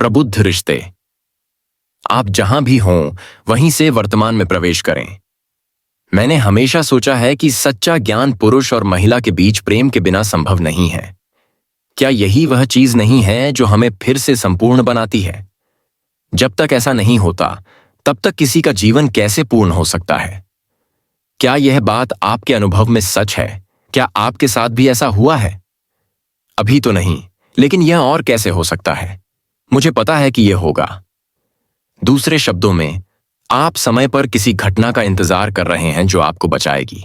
प्रबुद्ध रिश्ते। आप जहां भी हों वहीं से वर्तमान में प्रवेश करें। मैंने हमेशा सोचा है कि सच्चा ज्ञान पुरुष और महिला के बीच प्रेम के बिना संभव नहीं है। क्या यही वह चीज नहीं है जो हमें फिर से संपूर्ण बनाती है? जब तक ऐसा नहीं होता तब तक किसी का जीवन कैसे पूर्ण हो सकता है? क्या यह बात आपके अनुभव में सच है? क्या आपके साथ भी ऐसा हुआ है? अभी तो नहीं, लेकिन यह और कैसे हो सकता है? मुझे पता है कि यह होगा। दूसरे शब्दों में, आप समय पर किसी घटना का इंतजार कर रहे हैं जो आपको बचाएगी।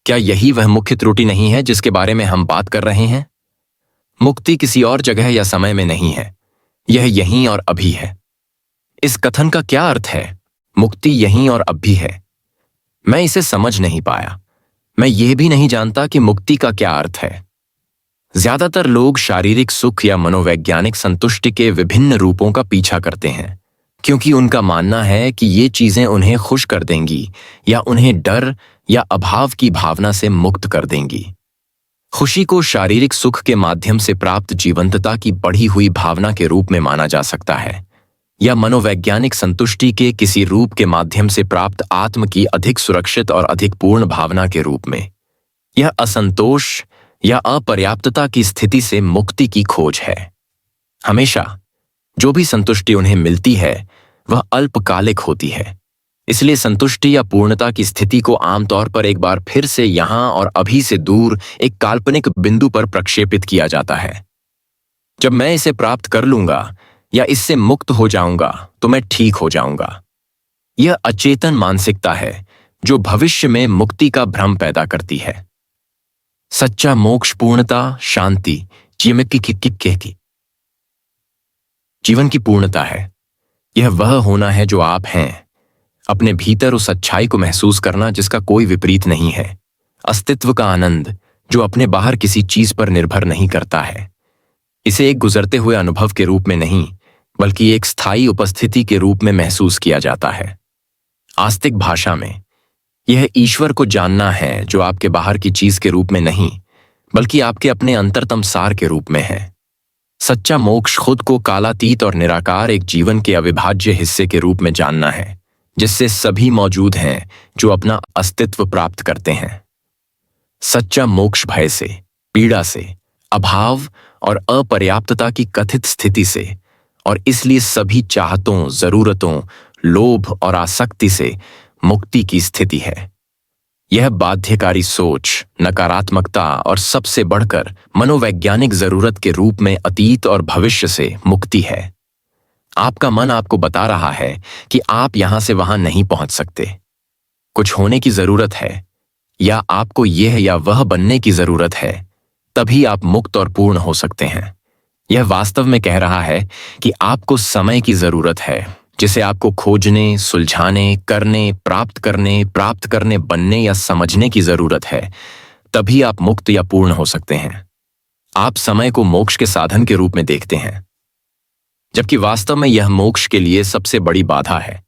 क्या यही वह मुख्य त्रुटि नहीं है जिसके बारे में हम बात कर रहे हैं? मुक्ति किसी और जगह या समय में नहीं है, यह यहीं और अभी है। इस कथन का क्या अर्थ है? मुक्ति यहीं और अभी है। मैं इसे समझ नहीं पाया। मैं यह भी नहीं जानता कि मुक्ति का क्या अर्थ है। ज्यादातर लोग शारीरिक सुख या मनोवैज्ञानिक संतुष्टि के विभिन्न रूपों का पीछा करते हैं, क्योंकि उनका मानना है कि ये चीजें उन्हें खुश कर देंगी या उन्हें डर या अभाव की भावना से मुक्त कर देंगी। खुशी को शारीरिक सुख के माध्यम से प्राप्त जीवंतता की बढ़ी हुई भावना के रूप में माना जा सकता है, या मनोवैज्ञानिक संतुष्टि के किसी रूप के माध्यम से प्राप्त आत्म की अधिक सुरक्षित और अधिक पूर्ण भावना के रूप में। यह असंतोष या अपर्याप्तता की स्थिति से मुक्ति की खोज है। हमेशा जो भी संतुष्टि उन्हें मिलती है वह अल्पकालिक होती है, इसलिए संतुष्टि या पूर्णता की स्थिति को आमतौर पर एक बार फिर से यहां और अभी से दूर एक काल्पनिक बिंदु पर प्रक्षेपित किया जाता है। जब मैं इसे प्राप्त कर लूंगा या इससे मुक्त हो जाऊंगा तो मैं ठीक हो जाऊंगा। यह अचेतन मानसिकता है जो भविष्य में मुक्ति का भ्रम पैदा करती है। सच्चा मोक्ष पूर्णता, शांति, जीवन की पूर्णता है। यह वह होना है जो आप हैं, अपने भीतर उस अच्छाई को महसूस करना जिसका कोई विपरीत नहीं है। अस्तित्व का आनंद जो अपने बाहर किसी चीज पर निर्भर नहीं करता है। इसे एक गुजरते हुए अनुभव के रूप में नहीं, बल्कि एक स्थायी उपस्थिति के रूप में महसूस किया जाता है। आस्तिक भाषा में यह ईश्वर को जानना है जो आपके बाहर की चीज के रूप में नहीं, बल्कि आपके अपने अंतरतम सार के रूप में है। सच्चा मोक्ष खुद को कालातीत और निराकार एक जीवन के अविभाज्य हिस्से के रूप में जानना है, जिससे सभी मौजूद हैं जो अपना अस्तित्व प्राप्त करते हैं। सच्चा मोक्ष भय से, पीड़ा से, अभाव और अपर्याप्तता की कथित स्थिति से, और इसलिए सभी चाहतों, जरूरतों, लोभ और आसक्ति से मुक्ति की स्थिति है। यह बाध्यकारी सोच, नकारात्मकता और सबसे बढ़कर मनोवैज्ञानिक जरूरत के रूप में अतीत और भविष्य से मुक्ति है। आपका मन आपको बता रहा है कि आप यहां से वहां नहीं पहुंच सकते। कुछ होने की जरूरत है, या आपको यह या वह बनने की जरूरत है, तभी आप मुक्त और पूर्ण हो सकते हैं। यह वास्तव में कह रहा है कि आपको समय की जरूरत है, जिसे आपको खोजने, सुलझाने, करने, प्राप्त करने, बनने या समझने की जरूरत है। तभी आप मुक्त या पूर्ण हो सकते हैं। आप समय को मोक्ष के साधन के रूप में देखते हैं, जबकि वास्तव में यह मोक्ष के लिए सबसे बड़ी बाधा है।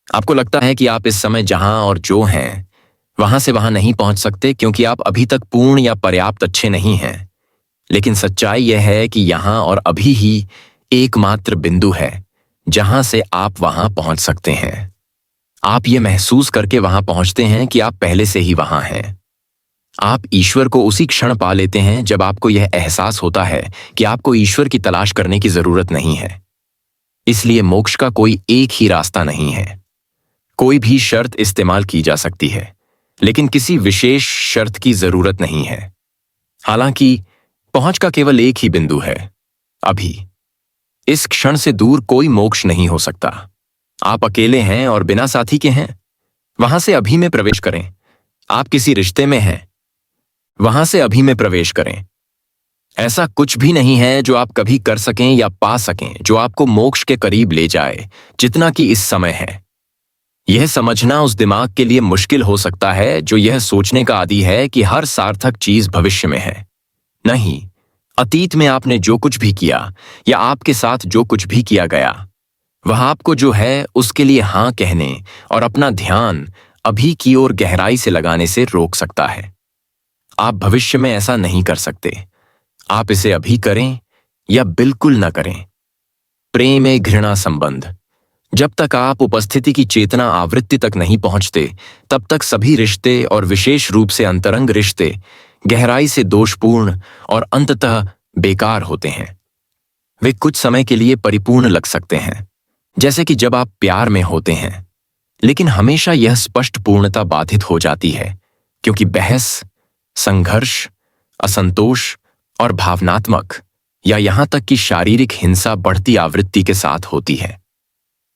आपको लगता है कि आप इस समय जहां और जो हैं, वहां से वहां नहीं पहुंच सकते क्योंकि आप अभी तक पूर्ण या पर्याप्त अच्छे नहीं हैं। लेकिन सच्चाई यह है कि यहां और अभी ही एकमात्र बिंदु है जहां से आप वहां पहुंच सकते हैं। आप ये महसूस करके वहां पहुंचते हैं कि आप पहले से ही वहां हैं। आप ईश्वर को उसी क्षण पा लेते हैं जब आपको यह एहसास होता है कि आपको ईश्वर की तलाश करने की जरूरत नहीं है। इसलिए मोक्ष का कोई एक ही रास्ता नहीं है। कोई भी शर्त इस्तेमाल की जा सकती है, लेकिन किसी विशेष शर्त की जरूरत नहीं है। हालांकि पहुंच का केवल एक ही बिंदु है, अभी। इस क्षण से दूर कोई मोक्ष नहीं हो सकता। आप अकेले हैं और बिना साथी के हैं, वहां से अभी में प्रवेश करें। आप किसी रिश्ते में हैं, वहां से अभी में प्रवेश करें। ऐसा कुछ भी नहीं है जो आप कभी कर सकें या पा सकें जो आपको मोक्ष के करीब ले जाए, जितना कि इस समय है। यह समझना उस दिमाग के लिए मुश्किल हो सकता है जो यह सोचने का आदी है कि हर सार्थक चीज भविष्य में है। नहीं, अतीत में आपने जो कुछ भी किया या आपके साथ जो कुछ भी किया गया, वह आपको जो है उसके लिए हां कहने और अपना ध्यान अभी की ओर गहराई से लगाने से रोक सकता है। आप भविष्य में ऐसा नहीं कर सकते। आप इसे अभी करें या बिल्कुल न करें। प्रेम में घृणा संबंध। जब तक आप उपस्थिति की चेतना आवृत्ति तक नहीं पहुंचते, तब तक सभी रिश्ते और विशेष रूप से अंतरंग रिश्ते गहराई से दोषपूर्ण और अंततः बेकार होते हैं। वे कुछ समय के लिए परिपूर्ण लग सकते हैं, जैसे कि जब आप प्यार में होते हैं, लेकिन हमेशा यह स्पष्ट पूर्णता बाधित हो जाती है, क्योंकि बहस, संघर्ष, असंतोष और भावनात्मक या यहां तक कि शारीरिक हिंसा बढ़ती आवृत्ति के साथ होती है।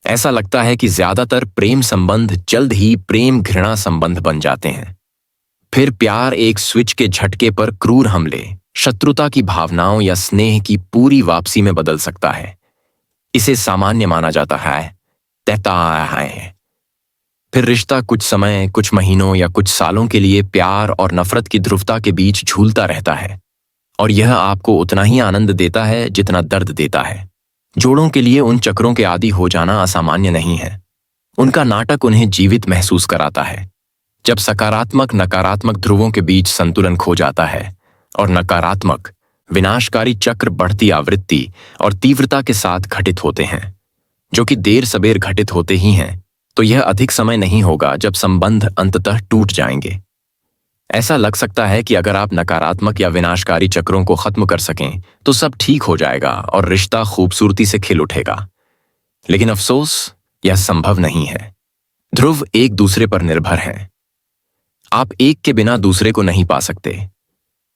ऐसा लगता है कि ज्यादातर प्रेम संबंध जल्द ही प्रेम घृणा संबंध बन जाते हैं। फिर प्यार एक स्विच के झटके पर क्रूर हमले, शत्रुता की भावनाओं या स्नेह की पूरी वापसी में बदल सकता है। इसे सामान्य माना जाता है, तैता है। फिर रिश्ता कुछ समय, कुछ महीनों या कुछ सालों के लिए प्यार और नफरत की ध्रुवता के बीच झूलता रहता है, और यह आपको उतना ही आनंद देता है जितना दर्द देता है। जोड़ों के लिए उन चक्रों के आदी हो जाना असामान्य नहीं है। उनका नाटक उन्हें जीवित महसूस कराता है। जब सकारात्मक नकारात्मक ध्रुवों के बीच संतुलन खो जाता है और नकारात्मक विनाशकारी चक्र बढ़ती आवृत्ति और तीव्रता के साथ घटित होते हैं, जो कि देर सबेर घटित होते ही हैं, तो यह अधिक समय नहीं होगा जब संबंध अंततः टूट जाएंगे। ऐसा लग सकता है कि अगर आप नकारात्मक या विनाशकारी चक्रों को खत्म कर सकें तो सब ठीक हो जाएगा और रिश्ता खूबसूरती से खिल उठेगा। लेकिन अफसोस, यह संभव नहीं है। ध्रुव एक दूसरे पर निर्भर हैं। आप एक के बिना दूसरे को नहीं पा सकते।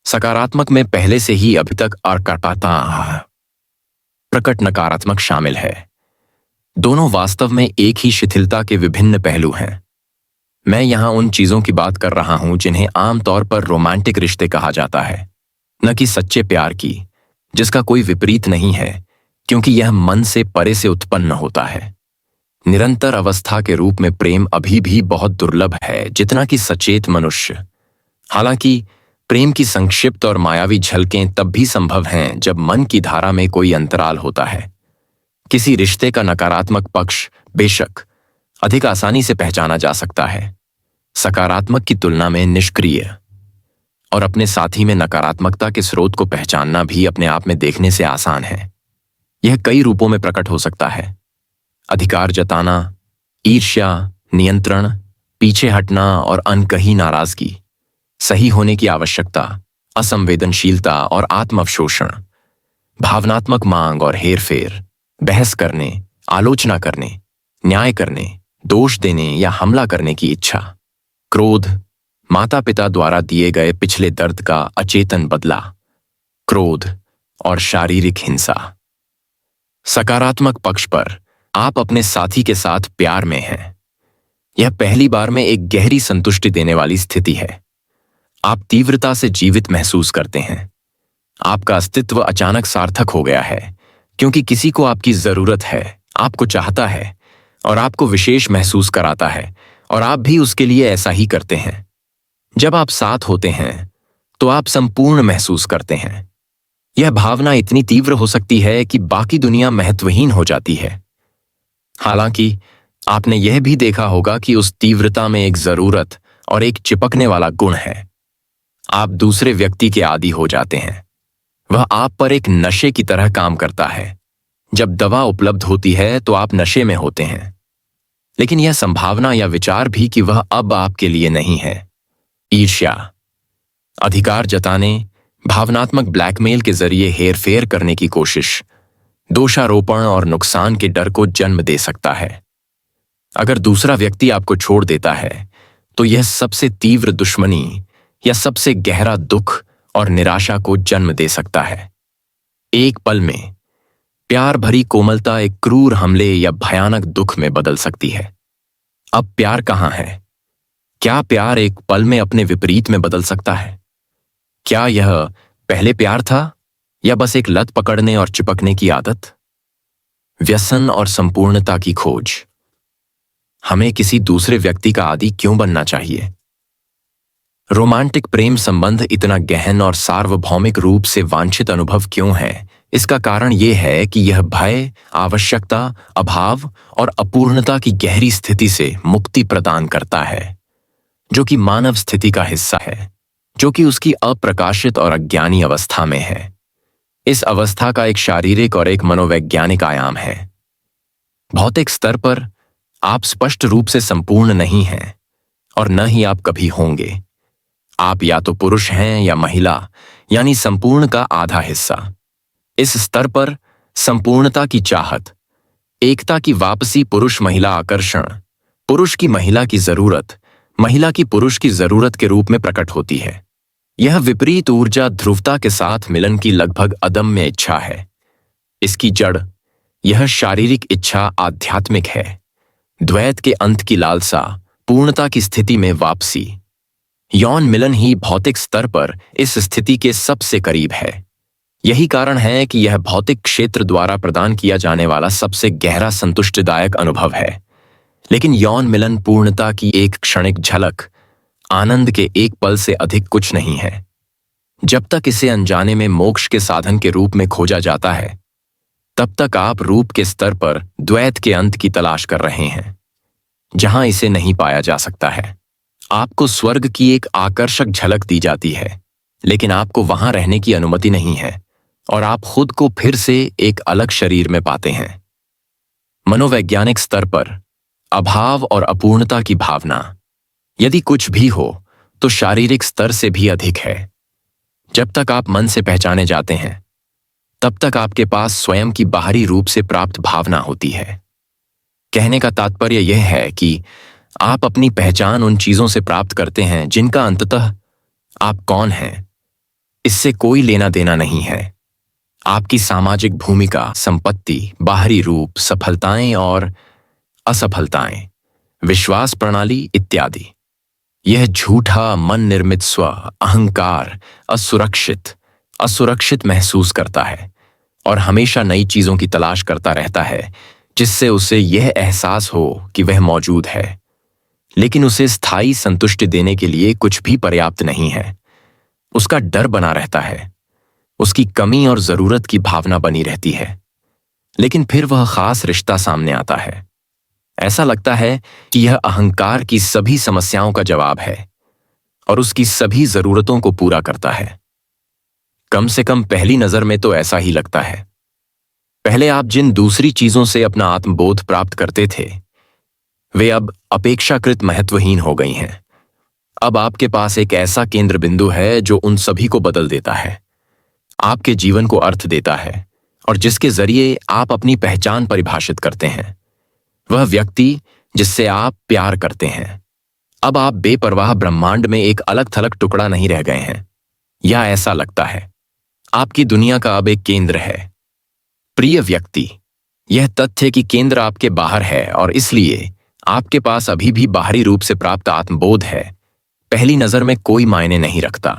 सकारात्मक में पहले से ही अभी तक प्रकट नकारात्मक शामिल है। दोनों वास्तव में एक ही शिथिलता के विभिन्न पहलू हैं। मैं यहां उन चीजों की बात कर रहा हूं जिन्हें आमतौर पर रोमांटिक रिश्ते कहा जाता है, न कि सच्चे प्यार की, जिसका कोई विपरीत नहीं है, क्योंकि यह मन से परे से उत्पन्न होता है। निरंतर अवस्था के रूप में प्रेम अभी भी बहुत दुर्लभ है जितना कि सचेत मनुष्य। हालांकि प्रेम की संक्षिप्त और मायावी झलकें तब भी संभव हैं जब मन की धारा में कोई अंतराल होता है। किसी रिश्ते का नकारात्मक पक्ष बेशक अधिक आसानी से पहचाना जा सकता है, सकारात्मक की तुलना में निष्क्रिय, और अपने साथी में नकारात्मकता के स्रोत को पहचानना भी अपने आप में देखने से आसान है। यह कई रूपों में प्रकट हो सकता है: अधिकार जताना, ईर्ष्या, नियंत्रण, पीछे हटना और अनकही नाराजगी, सही होने की आवश्यकता, असंवेदनशीलता और आत्मअवशोषण, भावनात्मक मांग और हेरफेर, बहस करने, आलोचना करने, न्याय करने, दोष देने या हमला करने की इच्छा, क्रोध, माता पिता द्वारा दिए गए पिछले दर्द का अचेतन बदला, क्रोध और शारीरिक हिंसा। सकारात्मक पक्ष पर आप अपने साथी के साथ प्यार में हैं। यह पहली बार में एक गहरी संतुष्टि देने वाली स्थिति है। आप तीव्रता से जीवित महसूस करते हैं। आपका अस्तित्व अचानक सार्थक हो गया है, क्योंकि किसी को आपकी जरूरत है, आपको चाहता है और आपको विशेष महसूस कराता है, और आप भी उसके लिए ऐसा ही करते हैं। जब आप साथ होते हैं तो आप संपूर्ण महसूस करते हैं। यह भावना इतनी तीव्र हो सकती है कि बाकी दुनिया महत्वहीन हो जाती है। हालांकि आपने यह भी देखा होगा कि उस तीव्रता में एक जरूरत और एक चिपकने वाला गुण है। आप दूसरे व्यक्ति के आदी हो जाते हैं। वह आप पर एक नशे की तरह काम करता है। जब दवा उपलब्ध होती है तो आप नशे में होते हैं, लेकिन यह संभावना या विचार भी कि वह अब आपके लिए नहीं है। ईर्ष्या, अधिकार जताने, भावनात्मक ब्लैकमेल के जरिए हेरफेर करने की कोशिश, दोषारोपण और नुकसान के डर को जन्म दे सकता है। अगर दूसरा व्यक्ति आपको छोड़ देता है तो यह सबसे तीव्र दुश्मनी या सबसे गहरा दुख और निराशा को जन्म दे सकता है। एक पल में प्यार भरी कोमलता एक क्रूर हमले या भयानक दुख में बदल सकती है। अब प्यार कहाँ है? क्या प्यार एक पल में अपने विपरीत में बदल सकता है? क्या यह पहले प्यार था या बस एक लत पकड़ने और चिपकने की आदत? व्यसन और संपूर्णता की खोज। हमें किसी दूसरे व्यक्ति का आदी क्यों बनना चाहिए? रोमांटिक प्रेम संबंध इतना गहन और सार्वभौमिक रूप से वांछित अनुभव क्यों है? इसका कारण यह है कि यह भय, आवश्यकता, अभाव और अपूर्णता की गहरी स्थिति से मुक्ति प्रदान करता है, जो कि मानव स्थिति का हिस्सा है, जो कि उसकी अप्रकाशित और अज्ञानी अवस्था में है। इस अवस्था का एक शारीरिक और एक मनोवैज्ञानिक आयाम है। भौतिक स्तर पर आप स्पष्ट रूप से संपूर्ण नहीं हैं और न ही आप कभी होंगे। आप या तो पुरुष हैं या महिला, यानी संपूर्ण का आधा हिस्सा। इस स्तर पर संपूर्णता की चाहत, एकता की वापसी, पुरुष महिला आकर्षण, पुरुष की महिला की जरूरत, महिला की पुरुष की जरूरत के रूप में प्रकट होती है। यह विपरीत ऊर्जा ध्रुवता के साथ मिलन की लगभग अदम्य इच्छा है। इसकी जड़, यह शारीरिक इच्छा आध्यात्मिक है। द्वैत के अंत की लालसा, पूर्णता की स्थिति में वापसी। यौन मिलन ही भौतिक स्तर पर इस स्थिति के सबसे करीब है। यही कारण है कि यह भौतिक क्षेत्र द्वारा प्रदान किया जाने वाला सबसे गहरा संतुष्टिदायक अनुभव है। लेकिन यौन मिलन पूर्णता की एक क्षणिक झलक, आनंद के एक पल से अधिक कुछ नहीं है। जब तक इसे अनजाने में मोक्ष के साधन के रूप में खोजा जाता है, तब तक आप रूप के स्तर पर द्वैत के अंत की तलाश कर रहे हैं, जहां इसे नहीं पाया जा सकता है। आपको स्वर्ग की एक आकर्षक झलक दी जाती है, लेकिन आपको वहां रहने की अनुमति नहीं है और आप खुद को फिर से एक अलग शरीर में पाते हैं। मनोवैज्ञानिक स्तर पर अभाव और अपूर्णता की भावना, यदि कुछ भी हो तो शारीरिक स्तर से भी अधिक है। जब तक आप मन से पहचाने जाते हैं, तब तक आपके पास स्वयं की बाहरी रूप से प्राप्त भावना होती है। कहने का तात्पर्य यह है कि आप अपनी पहचान उन चीजों से प्राप्त करते हैं जिनका अंततः आप कौन हैं, इससे कोई लेना देना नहीं है। आपकी सामाजिक भूमिका, संपत्ति, बाहरी रूप, सफलताएं और असफलताएं, विश्वास प्रणाली इत्यादि। यह झूठा मन निर्मित स्व, अहंकार, असुरक्षित महसूस करता है और हमेशा नई चीजों की तलाश करता रहता है जिससे उसे यह एहसास हो कि वह मौजूद है। लेकिन उसे स्थायी संतुष्टि देने के लिए कुछ भी पर्याप्त नहीं है। उसका डर बना रहता है, उसकी कमी और जरूरत की भावना बनी रहती है। लेकिन फिर वह खास रिश्ता सामने आता है। ऐसा लगता है कि यह अहंकार की सभी समस्याओं का जवाब है और उसकी सभी जरूरतों को पूरा करता है। कम से कम पहली नजर में तो ऐसा ही लगता है। पहले आप जिन दूसरी चीजों से अपना आत्मबोध प्राप्त करते थे, वे अब अपेक्षाकृत महत्वहीन हो गई हैं। अब आपके पास एक ऐसा केंद्र बिंदु है जो उन सभी को बदल देता है, आपके जीवन को अर्थ देता है और जिसके जरिए आप अपनी पहचान परिभाषित करते हैं। वह व्यक्ति जिससे आप प्यार करते हैं। अब आप बेपरवाह ब्रह्मांड में एक अलग थलग टुकड़ा नहीं रह गए हैं, या ऐसा लगता है। आपकी दुनिया का अब एक केंद्र है। प्रिय व्यक्ति, यह तथ्य कि केंद्र आपके बाहर है और इसलिए आपके पास अभी भी बाहरी रूप से प्राप्त आत्मबोध है, पहली नजर में कोई मायने नहीं रखता।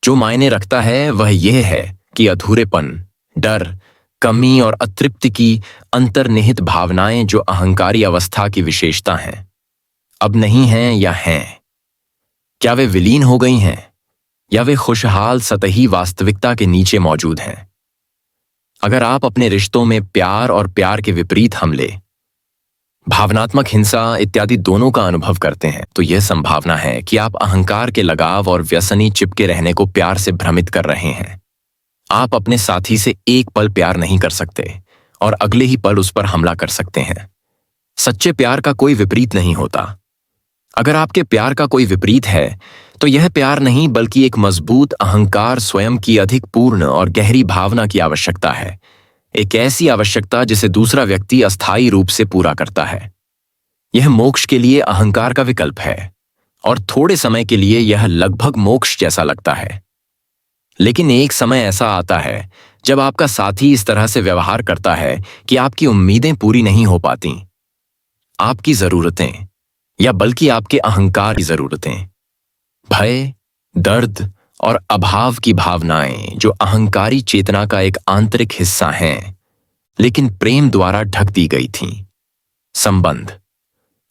जो मायने रखता है वह यह है कि अधूरेपन, डर, कमी और अतृप्ति की अंतर्निहित भावनाएं जो अहंकारी अवस्था की विशेषता हैं, अब नहीं हैं या हैं। क्या वे विलीन हो गई हैं या वे खुशहाल सतही वास्तविकता के नीचे मौजूद हैं? अगर आप अपने रिश्तों में प्यार और प्यार के विपरीत हमले, भावनात्मक हिंसा इत्यादि दोनों का अनुभव करते हैं, तो यह संभावना है कि आप अहंकार के लगाव और व्यसनी चिपके रहने को प्यार से भ्रमित कर रहे हैं। आप अपने साथी से एक पल प्यार नहीं कर सकते और अगले ही पल उस पर हमला कर सकते हैं। सच्चे प्यार का कोई विपरीत नहीं होता। अगर आपके प्यार का कोई विपरीत है तो यह प्यार नहीं बल्कि एक मजबूत अहंकार, स्वयं की अधिक पूर्ण और गहरी भावना की आवश्यकता है। एक ऐसी आवश्यकता जिसे दूसरा व्यक्ति अस्थायी रूप से पूरा करता है। यह मोक्ष के लिए अहंकार का विकल्प है और थोड़े समय के लिए यह लगभग मोक्ष जैसा लगता है। लेकिन एक समय ऐसा आता है जब आपका साथी इस तरह से व्यवहार करता है कि आपकी उम्मीदें पूरी नहीं हो पाती। आपकी जरूरतें, या बल्कि आपके अहंकार की जरूरतें, भय, दर्द और अभाव की भावनाएं जो अहंकारी चेतना का एक आंतरिक हिस्सा हैं, लेकिन प्रेम द्वारा ढक दी गई थीं, संबंध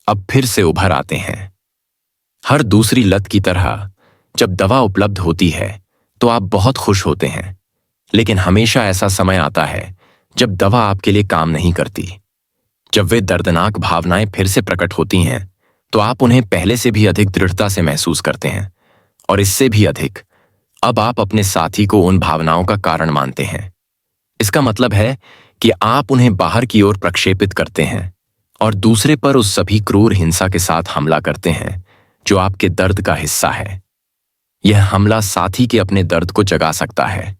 अब फिर से उभर आते हैं। हर दूसरी लत की तरह जब दवा उपलब्ध होती है तो आप बहुत खुश होते हैं, लेकिन हमेशा ऐसा समय आता है जब दवा आपके लिए काम नहीं करती। जब वे दर्दनाक भावनाएं फिर से प्रकट होती हैं तो आप उन्हें पहले से भी अधिक दृढ़ता से महसूस करते हैं और इससे भी अधिक, अब आप अपने साथी को उन भावनाओं का कारण मानते हैं। इसका मतलब है कि आप उन्हें बाहर की ओर प्रक्षेपित करते हैं और दूसरे पर उस सभी क्रूर हिंसा के साथ हमला करते हैं जो आपके दर्द का हिस्सा है। यह हमला साथी के अपने दर्द को जगा सकता है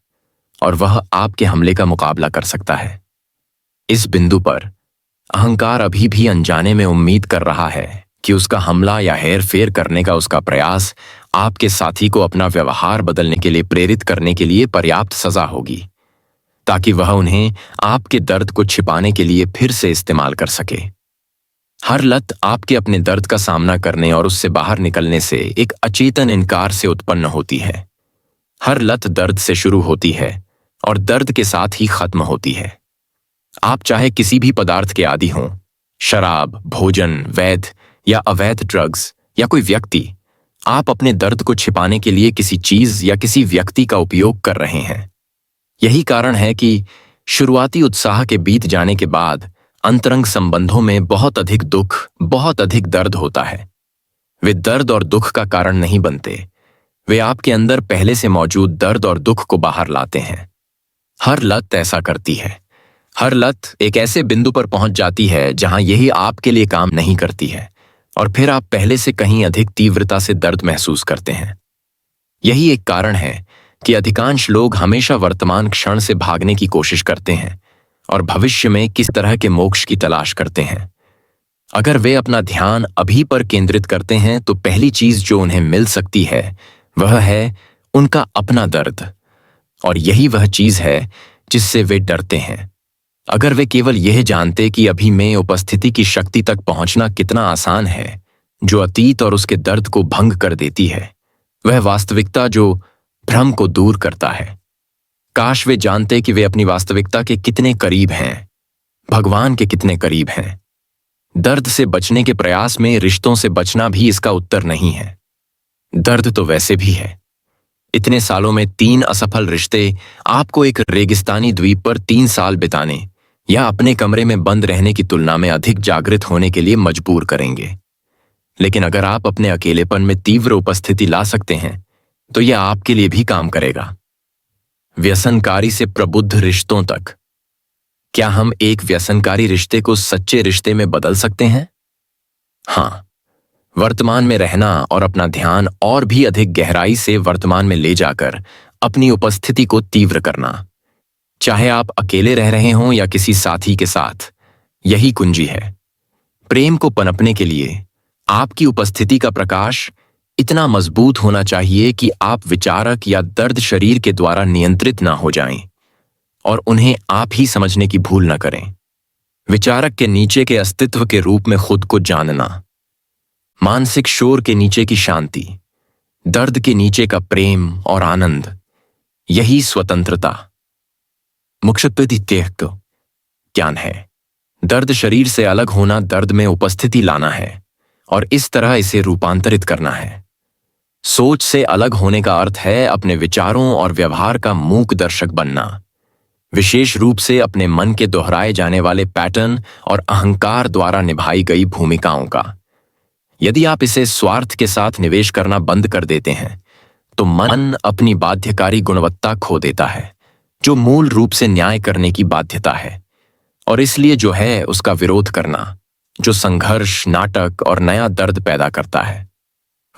और वह आपके हमले का मुकाबला कर सकता है। इस बिंदु पर अहंकार अभी भी अनजाने में उम्मीद कर रहा है कि उसका हमला या हेर फेर करने का उसका प्रयास आपके साथी को अपना व्यवहार बदलने के लिए प्रेरित करने के लिए पर्याप्त सजा होगी, ताकि वह उन्हें आपके दर्द को छिपाने के लिए फिर से इस्तेमाल कर सके। हर लत आपके अपने दर्द का सामना करने और उससे बाहर निकलने से एक अचेतन इनकार से उत्पन्न होती है। हर लत दर्द से शुरू होती है और दर्द के साथ ही खत्म होती है। आप चाहे किसी भी पदार्थ के आदी हों, शराब, भोजन, वैध या अवैध ड्रग्स या कोई व्यक्ति, आप अपने दर्द को छिपाने के लिए किसी चीज या किसी व्यक्ति का उपयोग कर रहे हैं। यही कारण है कि शुरुआती उत्साह के बीत जाने के बाद अंतरंग संबंधों में बहुत अधिक दुख, बहुत अधिक दर्द होता है। वे दर्द और दुख का कारण नहीं बनते, वे आपके अंदर पहले से मौजूद दर्द और दुख को बाहर लाते हैं। हर लत ऐसा करती है। हर लत एक ऐसे बिंदु पर पहुंच जाती है जहां यही आपके लिए काम नहीं करती है और फिर आप पहले से कहीं अधिक तीव्रता से दर्द महसूस करते हैं। यही एक कारण है कि अधिकांश लोग हमेशा वर्तमान क्षण से भागने की कोशिश करते हैं और भविष्य में किस तरह के मोक्ष की तलाश करते हैं। अगर वे अपना ध्यान अभी पर केंद्रित करते हैं तो पहली चीज जो उन्हें मिल सकती है वह है उनका अपना दर्द, और यही वह चीज है जिससे वे डरते हैं। अगर वे केवल यह जानते कि अभी में उपस्थिति की शक्ति तक पहुंचना कितना आसान है, जो अतीत और उसके दर्द को भंग कर देती है, वह वास्तविकता जो भ्रम को दूर करता है। काश वे जानते कि वे अपनी वास्तविकता के कितने करीब हैं, भगवान के कितने करीब हैं। दर्द से बचने के प्रयास में रिश्तों से बचना भी इसका उत्तर नहीं है। दर्द तो वैसे भी है। इतने सालों में 3 असफल रिश्ते आपको एक रेगिस्तानी द्वीप पर 3 साल बिताने या अपने कमरे में बंद रहने की तुलना में अधिक जागृत होने के लिए मजबूर करेंगे। लेकिन अगर आप अपने अकेलेपन में तीव्र उपस्थिति ला सकते हैं तो यह आपके लिए भी काम करेगा। व्यसनकारी से प्रबुद्ध रिश्तों तक। क्या हम एक व्यसनकारी रिश्ते को सच्चे रिश्ते में बदल सकते हैं? हाँ, वर्तमान में रहना और अपना ध्यान और भी अधिक गहराई से वर्तमान में ले जाकर अपनी उपस्थिति को तीव्र करना, चाहे आप अकेले रह रहे हों या किसी साथी के साथ, यही कुंजी है। प्रेम को पनपने के लिए आपकी उपस्थिति का प्रकाश इतना मजबूत होना चाहिए कि आप विचारक या दर्द शरीर के द्वारा नियंत्रित ना हो जाएं और उन्हें आप ही समझने की भूल न करें। विचारक के नीचे के अस्तित्व के रूप में खुद को जानना, मानसिक शोर के नीचे की शांति, दर्द के नीचे का प्रेम और आनंद, यही स्वतंत्रता मुक्षत्वदित्यक ज्ञान है। दर्द शरीर से अलग होना दर्द में उपस्थिति लाना है और इस तरह इसे रूपांतरित करना है। सोच से अलग होने का अर्थ है अपने विचारों और व्यवहार का मूक दर्शक बनना, विशेष रूप से अपने मन के दोहराए जाने वाले पैटर्न और अहंकार द्वारा निभाई गई भूमिकाओं का। यदि आप इसे स्वार्थ के साथ निवेश करना बंद कर देते हैं तो मन अपनी बाध्यकारी गुणवत्ता खो देता है, जो मूल रूप से न्याय करने की बाध्यता है, और इसलिए जो है उसका विरोध करना, जो संघर्ष, नाटक और नया दर्द पैदा करता है।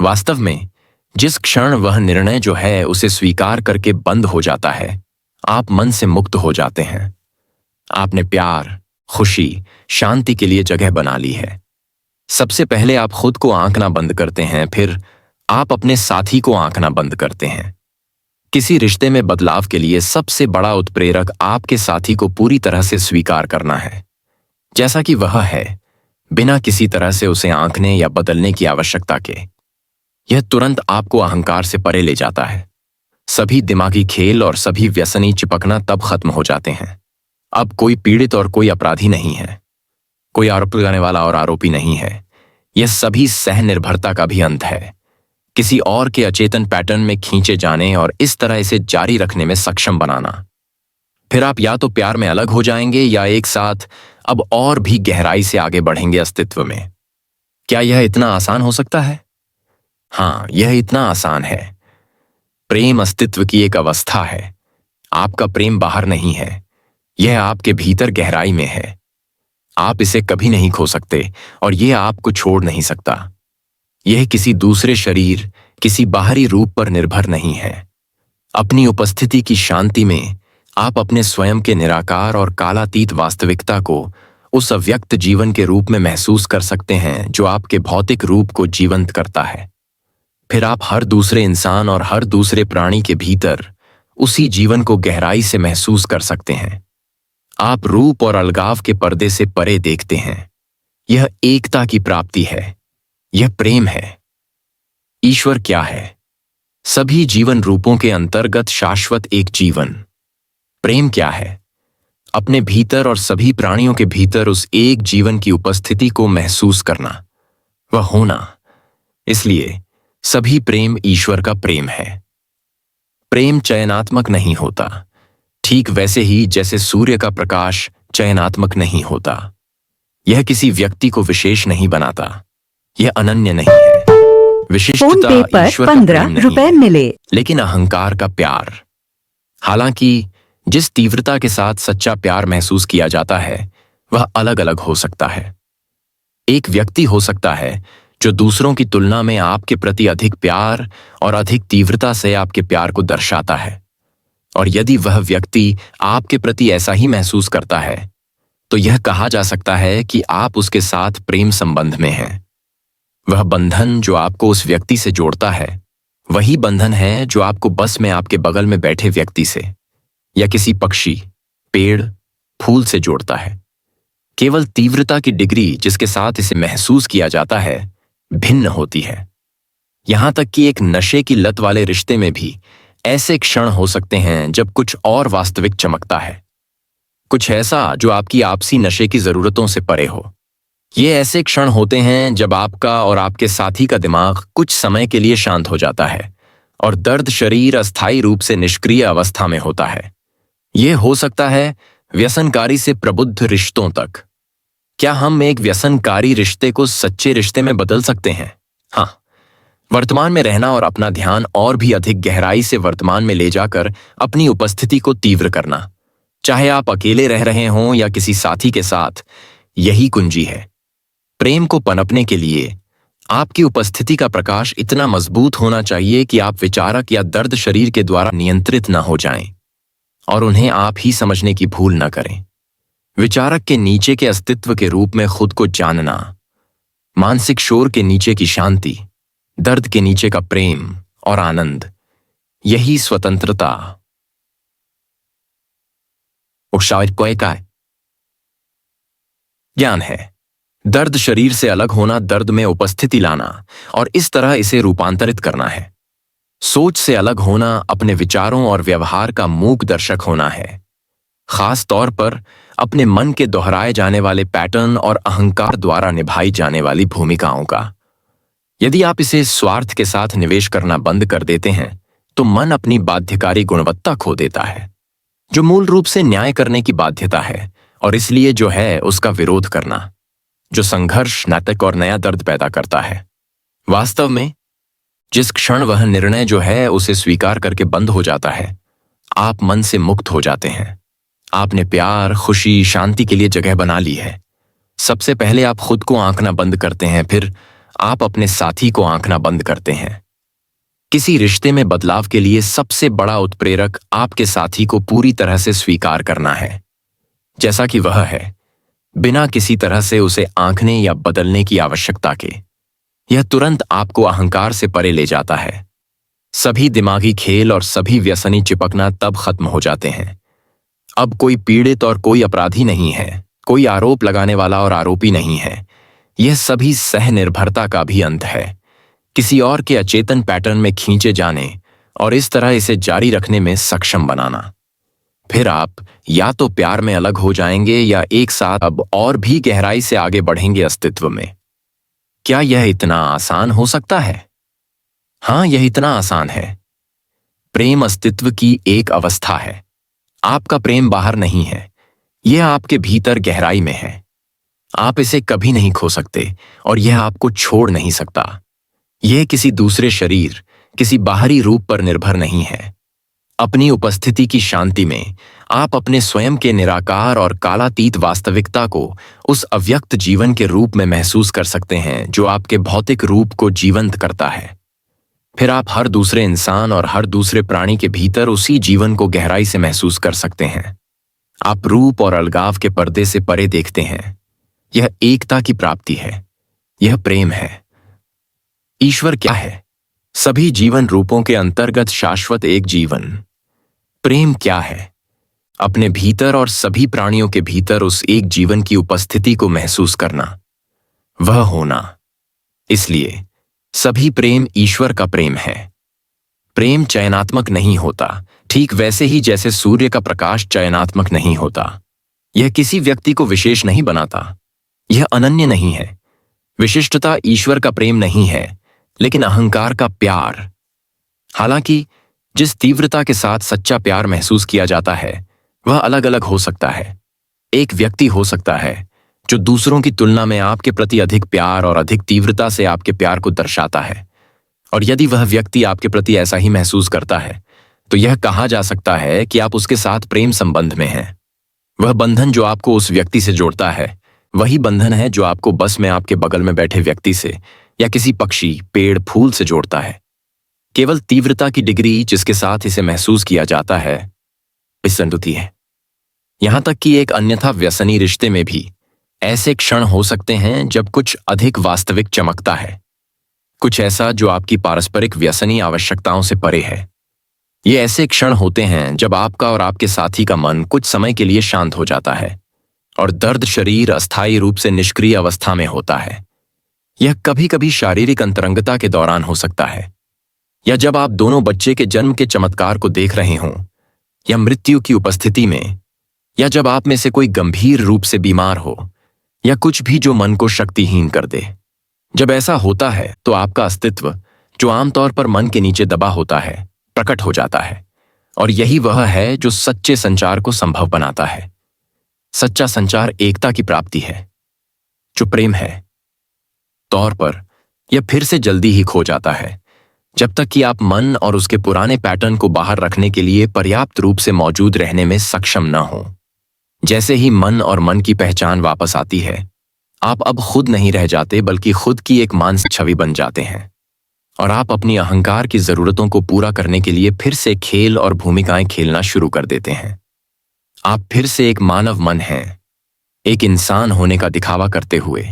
वास्तव में जिस क्षण वह निर्णय जो है उसे स्वीकार करके बंद हो जाता है, आप मन से मुक्त हो जाते हैं। आपने प्यार, खुशी, शांति के लिए जगह बना ली है। सबसे पहले आप खुद को आंकना बंद करते हैं, फिर आप अपने साथी को आंकना बंद करते हैं। किसी रिश्ते में बदलाव के लिए सबसे बड़ा उत्प्रेरक आपके साथी को पूरी तरह से स्वीकार करना है, जैसा कि वह है, बिना किसी तरह से उसे आंकने या बदलने की आवश्यकता के। यह तुरंत आपको अहंकार से परे ले जाता है। सभी दिमागी खेल और सभी व्यसनी चिपकना तब खत्म हो जाते हैं। अब कोई पीड़ित और कोई अपराधी नहीं है, कोई आरोप लगाने वाला और आरोपी नहीं है। यह सभी सह निर्भरता का भी अंत है, किसी और के अचेतन पैटर्न में खींचे जाने और इस तरह इसे जारी रखने में सक्षम बनाना। फिर आप या तो प्यार में अलग हो जाएंगे या एक साथ अब और भी गहराई से आगे बढ़ेंगे अस्तित्व में। क्या यह इतना आसान हो सकता है? हाँ, यह इतना आसान है। प्रेम अस्तित्व की एक अवस्था है। आपका प्रेम बाहर नहीं है, यह आपके भीतर गहराई में है। आप इसे कभी नहीं खो सकते और यह आपको छोड़ नहीं सकता। यह किसी दूसरे शरीर, किसी बाहरी रूप पर निर्भर नहीं है। अपनी उपस्थिति की शांति में आप अपने स्वयं के निराकार और कालातीत वास्तविकता को उस अव्यक्त जीवन के रूप में महसूस कर सकते हैं जो आपके भौतिक रूप को जीवंत करता है। फिर आप हर दूसरे इंसान और हर दूसरे प्राणी के भीतर उसी जीवन को गहराई से महसूस कर सकते हैं। आप रूप और अलगाव के पर्दे से परे देखते हैं। यह एकता की प्राप्ति है। यह प्रेम है। ईश्वर क्या है? सभी जीवन रूपों के अंतर्गत शाश्वत एक जीवन। प्रेम क्या है? अपने भीतर और सभी प्राणियों के भीतर उस एक जीवन की उपस्थिति को महसूस करना, वह होना। इसलिए सभी प्रेम ईश्वर का प्रेम है। प्रेम चयनात्मक नहीं होता, ठीक वैसे ही जैसे सूर्य का प्रकाश चयनात्मक नहीं होता। यह किसी व्यक्ति को विशेष नहीं बनाता। यह अनन्य नहीं है। विशिष्टता ईश्वर का प्रेम नहीं है, मिले। लेकिन अहंकार का प्यार। हालांकि जिस तीव्रता के साथ सच्चा प्यार महसूस किया जाता है वह अलग अलग हो सकता है। एक व्यक्ति हो सकता है जो दूसरों की तुलना में आपके प्रति अधिक प्यार और अधिक तीव्रता से आपके प्यार को दर्शाता है, और यदि वह व्यक्ति आपके प्रति ऐसा ही महसूस करता है तो यह कहा जा सकता है कि आप उसके साथ प्रेम संबंध में हैं। वह बंधन जो आपको उस व्यक्ति से जोड़ता है वही बंधन है जो आपको बस में आपके बगल में बैठे व्यक्ति से या किसी पक्षी, पेड़, फूल से जोड़ता है। केवल तीव्रता की डिग्री जिसके साथ इसे महसूस किया जाता है भिन्न होती है। यहां तक कि एक नशे की लत वाले रिश्ते में भी ऐसे क्षण हो सकते हैं जब कुछ और वास्तविक चमकता है, कुछ ऐसा जो आपकी आपसी नशे की जरूरतों से परे हो। ये ऐसे क्षण होते हैं जब आपका और आपके साथी का दिमाग कुछ समय के लिए शांत हो जाता है और दर्द शरीर अस्थायी रूप से निष्क्रिय अवस्था में होता है। यह हो सकता है व्यसनकारी से प्रबुद्ध रिश्तों तक। क्या हम एक व्यसनकारी रिश्ते को सच्चे रिश्ते में बदल सकते हैं? हाँ, वर्तमान में रहना और अपना ध्यान और भी अधिक गहराई से वर्तमान में ले जाकर अपनी उपस्थिति को तीव्र करना, चाहे आप अकेले रह रहे हों या किसी साथी के साथ, यही कुंजी है। प्रेम को पनपने के लिए आपकी उपस्थिति का प्रकाश इतना मजबूत होना चाहिए कि आप विचारक या दर्द शरीर के द्वारा नियंत्रित न हो जाएं और उन्हें आप ही समझने की भूल न करें। विचारक के नीचे के अस्तित्व के रूप में खुद को जानना, मानसिक शोर के नीचे की शांति, दर्द के नीचे का प्रेम और आनंद, यही स्वतंत्रता का ज्ञान है। दर्द शरीर से अलग होना, दर्द में उपस्थिति लाना और इस तरह इसे रूपांतरित करना है। सोच से अलग होना, अपने विचारों और व्यवहार का मूक दर्शक होना है, खास तौर पर अपने मन के दोहराए जाने वाले पैटर्न और अहंकार द्वारा निभाई जाने वाली भूमिकाओं का। यदि आप इसे स्वार्थ के साथ निवेश करना बंद कर देते हैं तो मन अपनी बाध्यकारी गुणवत्ता खो देता है, जो मूल रूप से न्याय करने की बाध्यता है और इसलिए जो है उसका विरोध करना, जो संघर्ष, नैतिक और नया दर्द पैदा करता है। वास्तव में जिस क्षण वह निर्णय जो है उसे स्वीकार करके बंद हो जाता है, आप मन से मुक्त हो जाते हैं। आपने प्यार, खुशी, शांति के लिए जगह बना ली है। सबसे पहले आप खुद को आंकना बंद करते हैं, फिर आप अपने साथी को आंकना बंद करते हैं। किसी रिश्ते में बदलाव के लिए सबसे बड़ा उत्प्रेरक आपके साथी को पूरी तरह से स्वीकार करना है जैसा कि वह है, बिना किसी तरह से उसे आंकने या बदलने की आवश्यकता के। यह तुरंत आपको अहंकार से परे ले जाता है। सभी दिमागी खेल और सभी व्यसनी चिपकना तब खत्म हो जाते हैं। अब कोई पीड़ित और कोई अपराधी नहीं है, कोई आरोप लगाने वाला और आरोपी नहीं है। यह सभी सह निर्भरता का भी अंत है, किसी और के अचेतन पैटर्न में खींचे जाने और इस तरह इसे जारी रखने में सक्षम बनाना। फिर आप या तो प्यार में अलग हो जाएंगे या एक साथ अब और भी गहराई से आगे बढ़ेंगे अस्तित्व में। क्या यह इतना आसान हो सकता है? हाँ, यह इतना आसान है। प्रेम अस्तित्व की एक अवस्था है। आपका प्रेम बाहर नहीं है, यह आपके भीतर गहराई में है। आप इसे कभी नहीं खो सकते और यह आपको छोड़ नहीं सकता। यह किसी दूसरे शरीर, किसी बाहरी रूप पर निर्भर नहीं है। अपनी उपस्थिति की शांति में आप अपने स्वयं के निराकार और कालातीत वास्तविकता को उस अव्यक्त जीवन के रूप में महसूस कर सकते हैं जो आपके भौतिक रूप को जीवंत करता है। फिर आप हर दूसरे इंसान और हर दूसरे प्राणी के भीतर उसी जीवन को गहराई से महसूस कर सकते हैं। आप रूप और अलगाव के पर्दे से परे देखते हैं। यह एकता की प्राप्ति है। यह प्रेम है। ईश्वर क्या है? सभी जीवन रूपों के अंतर्गत शाश्वत एक जीवन। प्रेम क्या है? अपने भीतर और सभी प्राणियों के भीतर उस एक जीवन की उपस्थिति को महसूस करना, वह होना। इसलिए सभी प्रेम ईश्वर का प्रेम है। प्रेम चयनात्मक नहीं होता, ठीक वैसे ही जैसे सूर्य का प्रकाश चयनात्मक नहीं होता। यह किसी व्यक्ति को विशेष नहीं बनाता। यह अनन्य नहीं है। विशिष्टता ईश्वर का प्रेम नहीं है, लेकिन अहंकार का प्यार। हालांकि जिस तीव्रता के साथ सच्चा प्यार महसूस किया जाता है वह अलग अलग हो सकता है। एक व्यक्ति हो सकता है जो दूसरों की तुलना में आपके प्रति अधिक प्यार और अधिक तीव्रता से आपके प्यार को दर्शाता है, और यदि वह व्यक्ति आपके प्रति ऐसा ही महसूस करता है तो यह कहा जा सकता है कि आप उसके साथ प्रेम संबंध में हैं। वह बंधन जो आपको उस व्यक्ति से जोड़ता है वही बंधन है जो आपको बस में आपके बगल में बैठे व्यक्ति से या किसी पक्षी, पेड़, फूल से जोड़ता है। केवल तीव्रता की डिग्री जिसके साथ इसे महसूस किया जाता है विसंगति है। यहां तक कि एक अन्यथा व्यसनी रिश्ते में भी ऐसे क्षण हो सकते हैं जब कुछ अधिक वास्तविक चमकता है, कुछ ऐसा जो आपकी पारस्परिक व्यसनी आवश्यकताओं से परे है। ये ऐसे क्षण होते हैं जब आपका और आपके साथी का मन कुछ समय के लिए शांत हो जाता है और दर्द शरीर अस्थायी रूप से निष्क्रिय अवस्था में होता है। यह कभी कभी शारीरिक अंतरंगता के दौरान हो सकता है, या जब आप दोनों बच्चे के जन्म के चमत्कार को देख रहे हों, या मृत्यु की उपस्थिति में, या जब आप में से कोई गंभीर रूप से बीमार हो, या कुछ भी जो मन को शक्तिहीन कर दे। जब ऐसा होता है तो आपका अस्तित्व, जो आमतौर पर मन के नीचे दबा होता है, प्रकट हो जाता है, और यही वह है जो सच्चे संचार को संभव बनाता है। सच्चा संचार एकता की प्राप्ति है, जो प्रेम है। तौर पर यह फिर से जल्दी ही खो जाता है जब तक कि आप मन और उसके पुराने पैटर्न को बाहर रखने के लिए पर्याप्त रूप से मौजूद रहने में सक्षम न हो। जैसे ही मन और मन की पहचान वापस आती है, आप अब खुद नहीं रह जाते बल्कि खुद की एक मानसिक छवि बन जाते हैं, और आप अपनी अहंकार की जरूरतों को पूरा करने के लिए फिर से खेल और भूमिकाएं खेलना शुरू कर देते हैं। आप फिर से एक मानव मन हैं, एक इंसान होने का दिखावा करते हुए,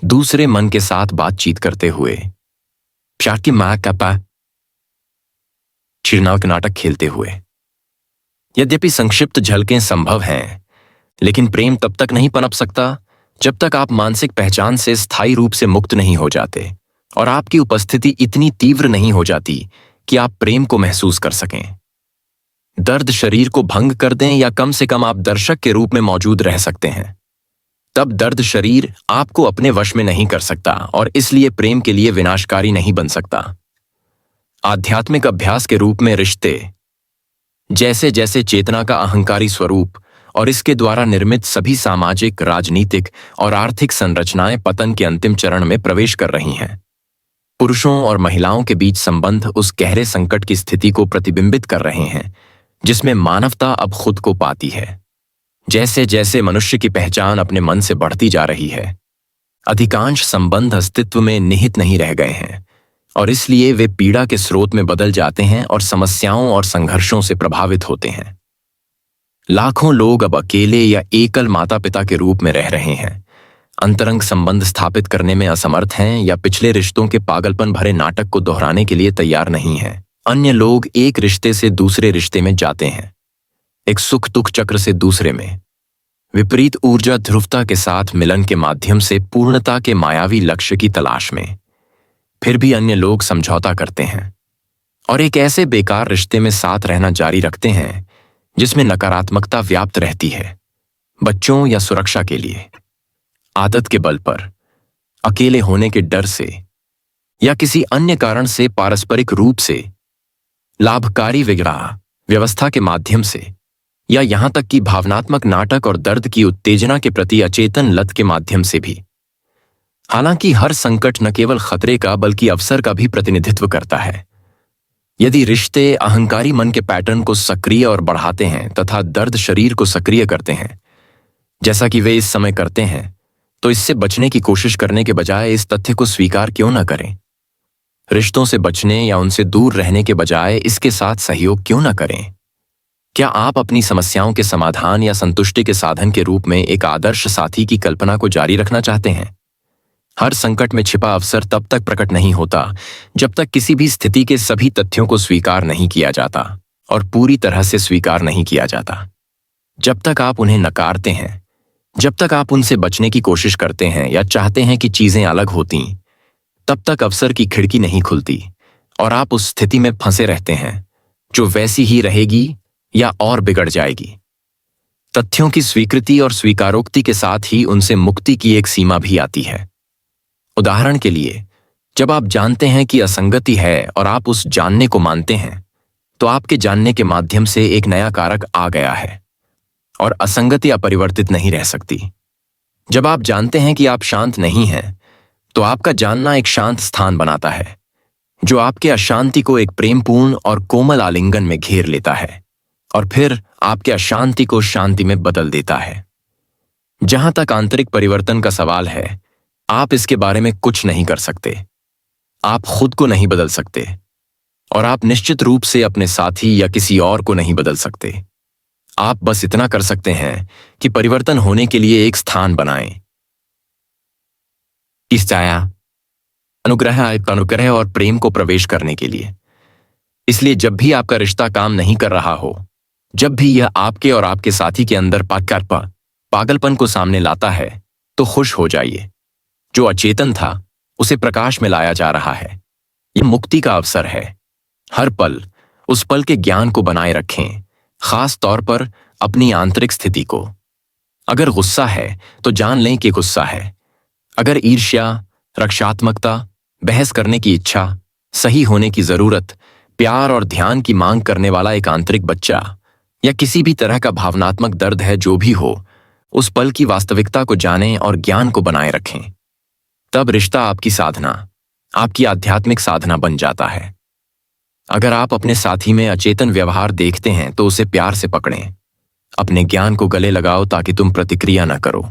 दूसरे मन के साथ बातचीत करते हुए, प्यार की मां का चिरनाव नाटक खेलते हुए। यद्यपि संक्षिप्त झलकें संभव हैं, लेकिन प्रेम तब तक नहीं पनप सकता जब तक आप मानसिक पहचान से स्थायी रूप से मुक्त नहीं हो जाते और आपकी उपस्थिति इतनी तीव्र नहीं हो जाती कि आप प्रेम को महसूस कर सकें। दर्द शरीर को भंग कर दें या कम से कम आप दर्शक के रूप में मौजूद रह सकते हैं, तब दर्द शरीर आपको अपने वश में नहीं कर सकता और इसलिए प्रेम के लिए विनाशकारी नहीं बन सकता। आध्यात्मिक अभ्यास के रूप में रिश्ते, जैसे जैसे चेतना का अहंकारी स्वरूप और इसके द्वारा निर्मित सभी सामाजिक, राजनीतिक और आर्थिक संरचनाएं पतन के अंतिम चरण में प्रवेश कर रही हैं, पुरुषों और महिलाओं के बीच संबंध उस गहरे संकट की स्थिति को प्रतिबिंबित कर रहे हैं जिसमें मानवता अब खुद को पाती है। जैसे जैसे मनुष्य की पहचान अपने मन से बढ़ती जा रही है, अधिकांश संबंध अस्तित्व में निहित नहीं रह गए हैं और इसलिए वे पीड़ा के स्रोत में बदल जाते हैं और समस्याओं और संघर्षों से प्रभावित होते हैं। लाखों लोग अब अकेले या एकल माता पिता के रूप में रह रहे हैं, अंतरंग संबंध स्थापित करने में असमर्थ हैं या पिछले रिश्तों के पागलपन भरे नाटक को दोहराने के लिए तैयार नहीं हैं। अन्य लोग एक रिश्ते से दूसरे रिश्ते में जाते हैं, एक सुख दुख चक्र से दूसरे में, विपरीत ऊर्जा ध्रुवता के साथ मिलन के माध्यम से पूर्णता के मायावी लक्ष्य की तलाश में। फिर भी अन्य लोग समझौता करते हैं और एक ऐसे बेकार रिश्ते में साथ रहना जारी रखते हैं जिसमें नकारात्मकता व्याप्त रहती है, बच्चों या सुरक्षा के लिए, आदत के बल पर, अकेले होने के डर से या किसी अन्य कारण से पारस्परिक रूप से, लाभकारी विग्रह व्यवस्था के माध्यम से, या यहां तक कि भावनात्मक नाटक और दर्द की उत्तेजना के प्रति अचेतन लत के माध्यम से भी। हालांकि हर संकट न केवल खतरे का बल्कि अवसर का भी प्रतिनिधित्व करता है। यदि रिश्ते अहंकारी मन के पैटर्न को सक्रिय और बढ़ाते हैं तथा दर्द शरीर को सक्रिय करते हैं, जैसा कि वे इस समय करते हैं, तो इससे बचने की कोशिश करने के बजाय इस तथ्य को स्वीकार क्यों न करें? रिश्तों से बचने या उनसे दूर रहने के बजाय इसके साथ सहयोग क्यों न करें? क्या आप अपनी समस्याओं के समाधान या संतुष्टि के साधन के रूप में एक आदर्श साथी की कल्पना को जारी रखना चाहते हैं? हर संकट में छिपा अवसर तब तक प्रकट नहीं होता जब तक किसी भी स्थिति के सभी तथ्यों को स्वीकार नहीं किया जाता और पूरी तरह से स्वीकार नहीं किया जाता। जब तक आप उन्हें नकारते हैं, जब तक आप उनसे बचने की कोशिश करते हैं या चाहते हैं कि चीजें अलग होती, तब तक अवसर की खिड़की नहीं खुलती और आप उस स्थिति में फंसे रहते हैं जो वैसी ही रहेगी या और बिगड़ जाएगी। तथ्यों की स्वीकृति और स्वीकारोक्ति के साथ ही उनसे मुक्ति की एक सीमा भी आती है। उदाहरण के लिए, जब आप जानते हैं कि असंगति है और आप उस जानने को मानते हैं, तो आपके जानने के माध्यम से एक नया कारक आ गया है और असंगति अपरिवर्तित नहीं रह सकती। जब आप जानते हैं कि आप शांत नहीं हैं, तो आपका जानना एक शांत स्थान बनाता है जो आपके अशांति को एक प्रेमपूर्ण और कोमल आलिंगन में घेर लेता है और फिर आपके अशांति को शांति में बदल देता है। जहां तक आंतरिक परिवर्तन का सवाल है, आप इसके बारे में कुछ नहीं कर सकते। आप खुद को नहीं बदल सकते और आप निश्चित रूप से अपने साथी या किसी और को नहीं बदल सकते। आप बस इतना कर सकते हैं कि परिवर्तन होने के लिए एक स्थान बनाएं। इस छाया अनुग्रह और प्रेम को प्रवेश करने के लिए। इसलिए जब भी आपका रिश्ता काम नहीं कर रहा हो, जब भी यह आपके और आपके साथी के अंदर पागलपन को सामने लाता है, तो खुश हो जाइए। जो अचेतन था उसे प्रकाश में लाया जा रहा है। यह मुक्ति का अवसर है। हर पल उस पल के ज्ञान को बनाए रखें, खास तौर पर अपनी आंतरिक स्थिति को। अगर गुस्सा है तो जान लें कि गुस्सा है। अगर ईर्ष्या, रक्षात्मकता, बहस करने की इच्छा, सही होने की जरूरत, प्यार और ध्यान की मांग करने वाला एक आंतरिक बच्चा या किसी भी तरह का भावनात्मक दर्द है, जो भी हो, उस पल की वास्तविकता को जानें और ज्ञान को बनाए रखें। तब रिश्ता आपकी साधना, आपकी आध्यात्मिक साधना बन जाता है। अगर आप अपने साथी में अचेतन व्यवहार देखते हैं तो उसे प्यार से पकड़ें। अपने ज्ञान को गले लगाओ ताकि तुम प्रतिक्रिया न करो।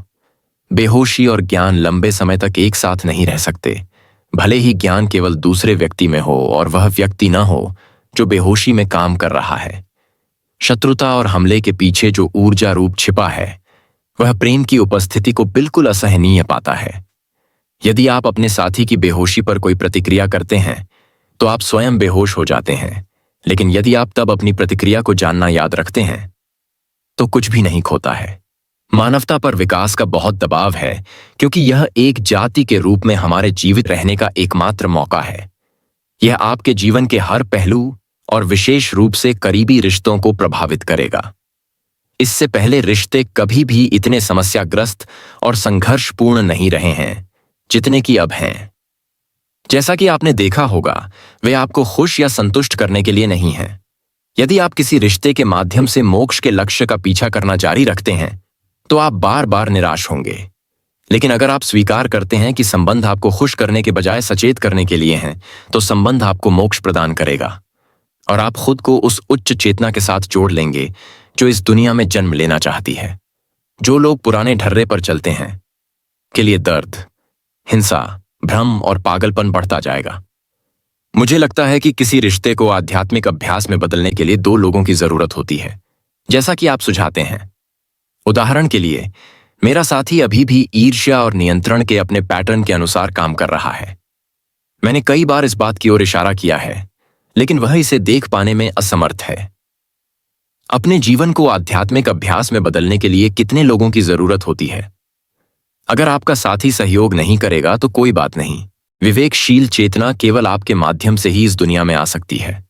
बेहोशी और ज्ञान लंबे समय तक एक साथ नहीं रह सकते, भले ही ज्ञान केवल दूसरे व्यक्ति में हो और वह व्यक्ति न हो जो बेहोशी में काम कर रहा है। शत्रुता और हमले के पीछे जो ऊर्जा रूप छिपा है, वह प्रेम की उपस्थिति को बिल्कुल असहनीय पाता है। यदि आप अपने साथी की बेहोशी पर कोई प्रतिक्रिया करते हैं तो आप स्वयं बेहोश हो जाते हैं, लेकिन यदि आप तब अपनी प्रतिक्रिया को जानना याद रखते हैं तो कुछ भी नहीं खोता है। मानवता पर विकास का बहुत दबाव है क्योंकि यह एक जाति के रूप में हमारे जीवित रहने का एकमात्र मौका है। यह आपके जीवन के हर पहलू और विशेष रूप से करीबी रिश्तों को प्रभावित करेगा। इससे पहले रिश्ते कभी भी इतने समस्याग्रस्त और संघर्षपूर्ण नहीं रहे हैं जितने कि अब हैं। जैसा कि आपने देखा होगा, वे आपको खुश या संतुष्ट करने के लिए नहीं हैं। यदि आप किसी रिश्ते के माध्यम से मोक्ष के लक्ष्य का पीछा करना जारी रखते हैं तो आप बार बार निराश होंगे। लेकिन अगर आप स्वीकार करते हैं कि संबंध आपको खुश करने के बजाय सचेत करने के लिए हैं, तो संबंध आपको मोक्ष प्रदान करेगा और आप खुद को उस उच्च चेतना के साथ जोड़ लेंगे जो इस दुनिया में जन्म लेना चाहती है। जो लोग पुराने ढर्रे पर चलते हैं, के लिए दर्द, हिंसा, भ्रम और पागलपन बढ़ता जाएगा। मुझे लगता है कि किसी रिश्ते को आध्यात्मिक अभ्यास में बदलने के लिए 2 लोगों की जरूरत होती है, जैसा कि आप सुझाते हैं। उदाहरण के लिए, मेरा साथी अभी भी ईर्ष्या और नियंत्रण के अपने पैटर्न के अनुसार काम कर रहा है। मैंने कई बार इस बात की ओर इशारा किया है, लेकिन वह इसे देख पाने में असमर्थ है। अपने जीवन को आध्यात्मिक अभ्यास में बदलने के लिए कितने लोगों की जरूरत होती है? अगर आपका साथी सहयोग नहीं करेगा तो कोई बात नहीं। विवेकशील चेतना केवल आपके माध्यम से ही इस दुनिया में आ सकती है।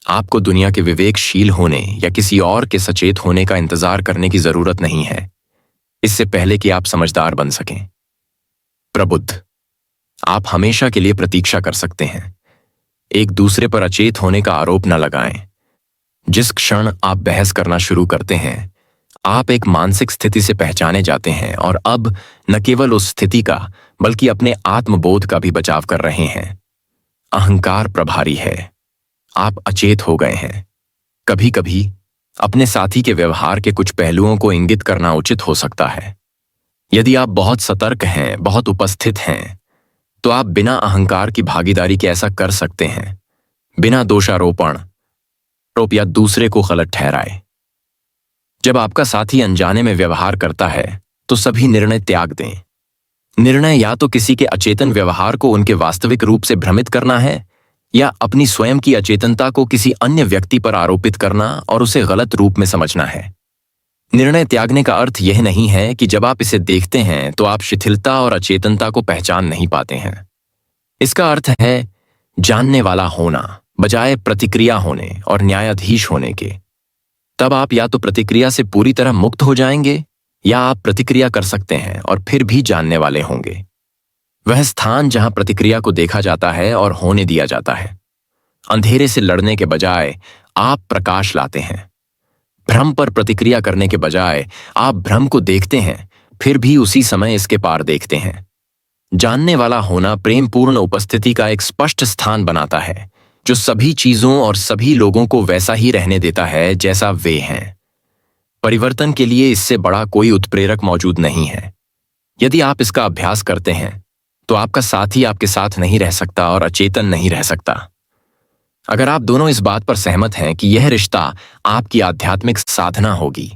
आपको दुनिया के विवेकशील होने या किसी और के सचेत होने का इंतजार करने की जरूरत नहीं है, इससे पहले कि आप समझदार बन सकें। प्रबुद्ध, आप हमेशा के लिए प्रतीक्षा कर सकते हैं। एक दूसरे पर अचेत होने का आरोप न लगाएं। जिस क्षण आप बहस करना शुरू करते हैं, आप एक मानसिक स्थिति से पहचाने जाते हैं और अब न केवल उस स्थिति का बल्कि अपने आत्मबोध का भी बचाव कर रहे हैं। अहंकार प्रभारी है, आप अचेत हो गए हैं। कभी कभी अपने साथी के व्यवहार के कुछ पहलुओं को इंगित करना उचित हो सकता है। यदि आप बहुत सतर्क हैं, बहुत उपस्थित हैं, तो आप बिना अहंकार की भागीदारी के ऐसा कर सकते हैं, बिना दोषारोपण आरोप या दूसरे को गलत ठहराए। जब आपका साथी अनजाने में व्यवहार करता है तो सभी निर्णय त्याग दें। निर्णय या तो किसी के अचेतन व्यवहार को उनके वास्तविक रूप से भ्रमित करना है, या अपनी स्वयं की अचेतनता को किसी अन्य व्यक्ति पर आरोपित करना और उसे गलत रूप में समझना है। निर्णय त्यागने का अर्थ यह नहीं है कि जब आप इसे देखते हैं तो आप शिथिलता और अचेतनता को पहचान नहीं पाते हैं। इसका अर्थ है जानने वाला होना बजाय प्रतिक्रिया होने और न्यायाधीश होने के। तब आप या तो प्रतिक्रिया से पूरी तरह मुक्त हो जाएंगे, या आप प्रतिक्रिया कर सकते हैं और फिर भी जानने वाले होंगे। वह स्थान जहां प्रतिक्रिया को देखा जाता है और होने दिया जाता है। अंधेरे से लड़ने के बजाय आप प्रकाश लाते हैं। भ्रम पर प्रतिक्रिया करने के बजाय आप भ्रम को देखते हैं, फिर भी उसी समय इसके पार देखते हैं। जानने वाला होना प्रेमपूर्ण उपस्थिति का एक स्पष्ट स्थान बनाता है, जो सभी चीजों और सभी लोगों को वैसा ही रहने देता है जैसा वे हैं। परिवर्तन के लिए इससे बड़ा कोई उत्प्रेरक मौजूद नहीं है। यदि आप इसका अभ्यास करते हैं तो आपका साथी आपके साथ नहीं रह सकता और अचेतन नहीं रह सकता। अगर आप दोनों इस बात पर सहमत हैं कि यह रिश्ता आपकी आध्यात्मिक साधना होगी,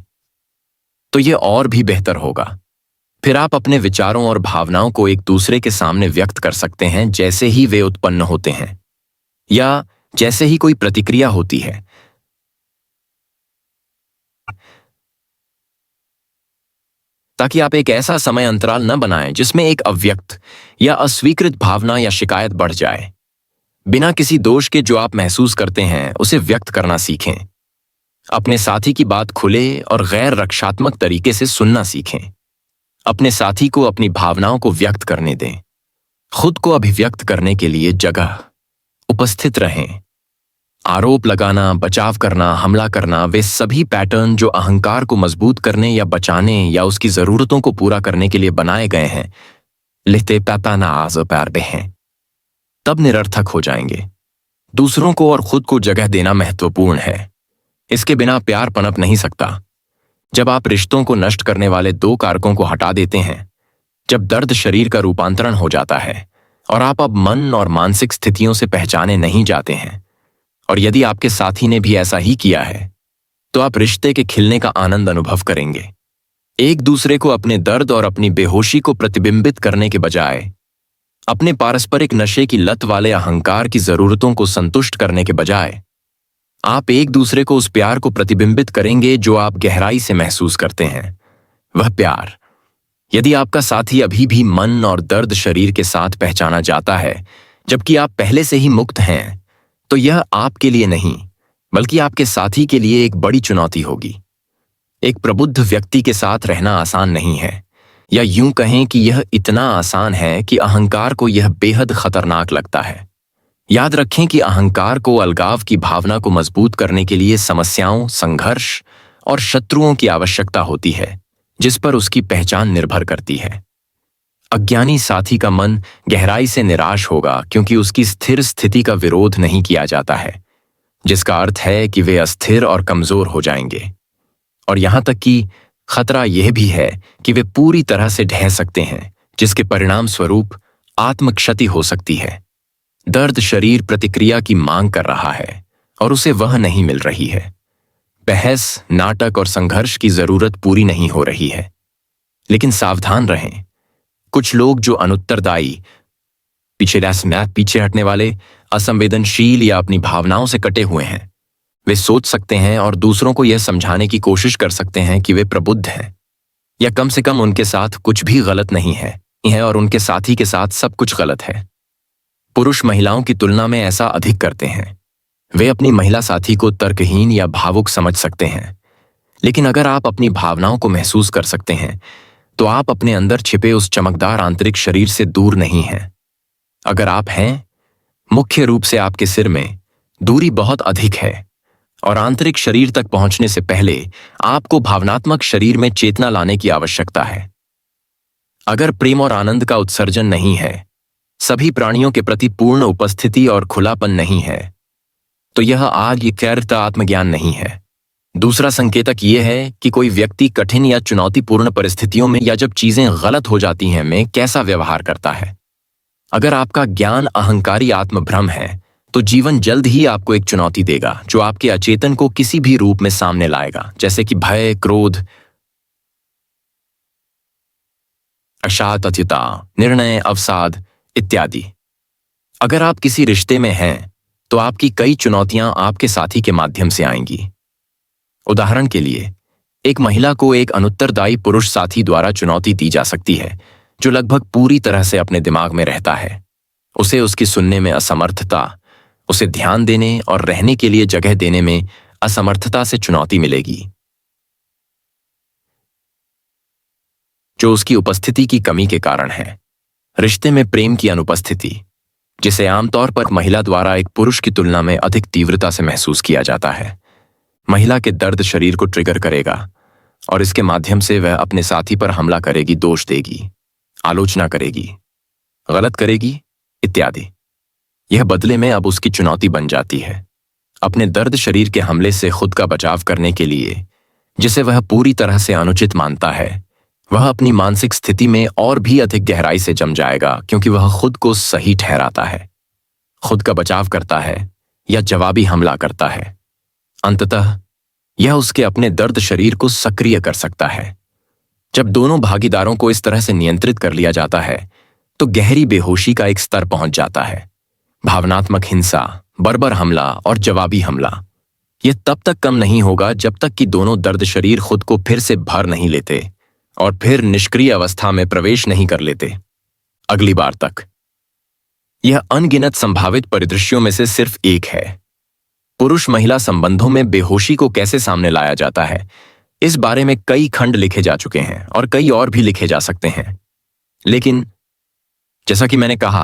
तो यह और भी बेहतर होगा। फिर आप अपने विचारों और भावनाओं को एक दूसरे के सामने व्यक्त कर सकते हैं जैसे ही वे उत्पन्न होते हैं, या जैसे ही कोई प्रतिक्रिया होती है, ताकि आप एक ऐसा समय अंतराल न बनाएं जिसमें एक अव्यक्त या अस्वीकृत भावना या शिकायत बढ़ जाए। बिना किसी दोष के जो आप महसूस करते हैं उसे व्यक्त करना सीखें। अपने साथी की बात खुले और गैर रक्षात्मक तरीके से सुनना सीखें। अपने साथी को अपनी भावनाओं को व्यक्त करने दें। खुद को अभिव्यक्त करने के लिए जगह, उपस्थित रहें। आरोप लगाना, बचाव करना, हमला करना, वे सभी पैटर्न जो अहंकार को मजबूत करने या बचाने या उसकी जरूरतों को पूरा करने के लिए बनाए गए हैं, लिखते पैताना आज पैर बे हैं, तब निरर्थक हो जाएंगे। दूसरों को और खुद को जगह देना महत्वपूर्ण है। इसके बिना प्यार पनप नहीं सकता। जब आप रिश्तों को नष्ट करने वाले दो कारकों को हटा देते हैं, जब दर्द शरीर का रूपांतरण हो जाता है और आप अब मन और मानसिक स्थितियों से पहचाने नहीं जाते हैं, और यदि आपके साथी ने भी ऐसा ही किया है, तो आप रिश्ते के खिलने का आनंद अनुभव करेंगे। एक दूसरे को अपने दर्द और अपनी बेहोशी को प्रतिबिंबित करने के बजाय, अपने पारस्परिक नशे की लत वाले अहंकार की जरूरतों को संतुष्ट करने के बजाय, आप एक दूसरे को उस प्यार को प्रतिबिंबित करेंगे जो आप गहराई से महसूस करते हैं, वह प्यार। यदि आपका साथी अभी भी मन और दर्द शरीर के साथ पहचाना जाता है, जबकि आप पहले से ही मुक्त हैं, तो यह आपके लिए नहीं बल्कि आपके साथी के लिए एक बड़ी चुनौती होगी। एक प्रबुद्ध व्यक्ति के साथ रहना आसान नहीं है, या यूं कहें कि यह इतना आसान है कि अहंकार को यह बेहद खतरनाक लगता है। याद रखें कि अहंकार को अलगाव की भावना को मजबूत करने के लिए समस्याओं, संघर्ष और शत्रुओं की आवश्यकता होती है, जिस पर उसकी पहचान निर्भर करती है। अज्ञानी साथी का मन गहराई से निराश होगा क्योंकि उसकी स्थिर स्थिति का विरोध नहीं किया जाता है, जिसका अर्थ है कि वे अस्थिर और कमजोर हो जाएंगे। और यहां तक कि खतरा यह भी है कि वे पूरी तरह से ढह सकते हैं, जिसके परिणाम स्वरूप आत्मक्षति हो सकती है। दर्द शरीर प्रतिक्रिया की मांग कर रहा है और उसे वह नहीं मिल रही है। बहस, नाटक और संघर्ष की जरूरत पूरी नहीं हो रही है। लेकिन सावधान रहें, कुछ लोग जो अनुत्तरदायी, पीछे हटने वाले, असंवेदनशील या अपनी भावनाओं से कटे हुए हैं, वे सोच सकते हैं और दूसरों को यह समझाने की कोशिश कर सकते हैं कि वे प्रबुद्ध हैं, या कम से कम उनके साथ कुछ भी गलत नहीं है और उनके साथी के साथ सब कुछ गलत है। पुरुष महिलाओं की तुलना में ऐसा अधिक करते हैं। वे अपनी महिला साथी को तर्कहीन या भावुक समझ सकते हैं, लेकिन अगर आप अपनी भावनाओं को महसूस कर सकते हैं तो आप अपने अंदर छिपे उस चमकदार आंतरिक शरीर से दूर नहीं हैं। अगर आप हैं, मुख्य रूप से आपके सिर में दूरी बहुत अधिक है और आंतरिक शरीर तक पहुंचने से पहले आपको भावनात्मक शरीर में चेतना लाने की आवश्यकता है। अगर प्रेम और आनंद का उत्सर्जन नहीं है, सभी प्राणियों के प्रति पूर्ण उपस्थिति और खुलापन नहीं है, तो यह आत्मज्ञान आत्मज्ञान नहीं है। दूसरा संकेतक यह है कि कोई व्यक्ति कठिन या चुनौतीपूर्ण परिस्थितियों में या जब चीजें गलत हो जाती हैं में कैसा व्यवहार करता है। अगर आपका ज्ञान अहंकारी आत्मभ्रम है तो जीवन जल्द ही आपको एक चुनौती देगा जो आपके अचेतन को किसी भी रूप में सामने लाएगा, जैसे कि भय, क्रोध, अशांतता, निर्णय, अवसाद इत्यादि। अगर आप किसी रिश्ते में हैं तो आपकी कई चुनौतियां आपके साथी के माध्यम से आएंगी। उदाहरण के लिए, एक महिला को एक अनुत्तरदायी पुरुष साथी द्वारा चुनौती दी जा सकती है जो लगभग पूरी तरह से अपने दिमाग में रहता है। उसे उसकी सुनने में असमर्थता, उसे ध्यान देने और रहने के लिए जगह देने में असमर्थता से चुनौती मिलेगी, जो उसकी उपस्थिति की कमी के कारण है। रिश्ते में प्रेम की अनुपस्थिति, जिसे आमतौर पर महिला द्वारा एक पुरुष की तुलना में अधिक तीव्रता से महसूस किया जाता है। महिला के दर्द शरीर को ट्रिगर करेगा और इसके माध्यम से वह अपने साथी पर हमला करेगी, दोष देगी, आलोचना करेगी, गलत करेगी इत्यादि। यह बदले में अब उसकी चुनौती बन जाती है। अपने दर्द शरीर के हमले से खुद का बचाव करने के लिए, जिसे वह पूरी तरह से अनुचित मानता है, वह अपनी मानसिक स्थिति में और भी अधिक गहराई से जम जाएगा क्योंकि वह खुद को सही ठहराता है, खुद का बचाव करता है या जवाबी हमला करता है। अंततः यह उसके अपने दर्द शरीर को सक्रिय कर सकता है। जब दोनों भागीदारों को इस तरह से नियंत्रित कर लिया जाता है तो गहरी बेहोशी का एक स्तर पहुंच जाता है। भावनात्मक हिंसा, बर्बर हमला और जवाबी हमला, यह तब तक कम नहीं होगा जब तक कि दोनों दर्द शरीर खुद को फिर से भर नहीं लेते और फिर निष्क्रिय अवस्था में प्रवेश नहीं कर लेते। अगली बार तक यह अनगिनत संभावित परिदृश्यों में से सिर्फ एक है। पुरुष महिला संबंधों में बेहोशी को कैसे सामने लाया जाता है, इस बारे में कई खंड लिखे जा चुके हैं और कई और भी लिखे जा सकते हैं। लेकिन जैसा कि मैंने कहा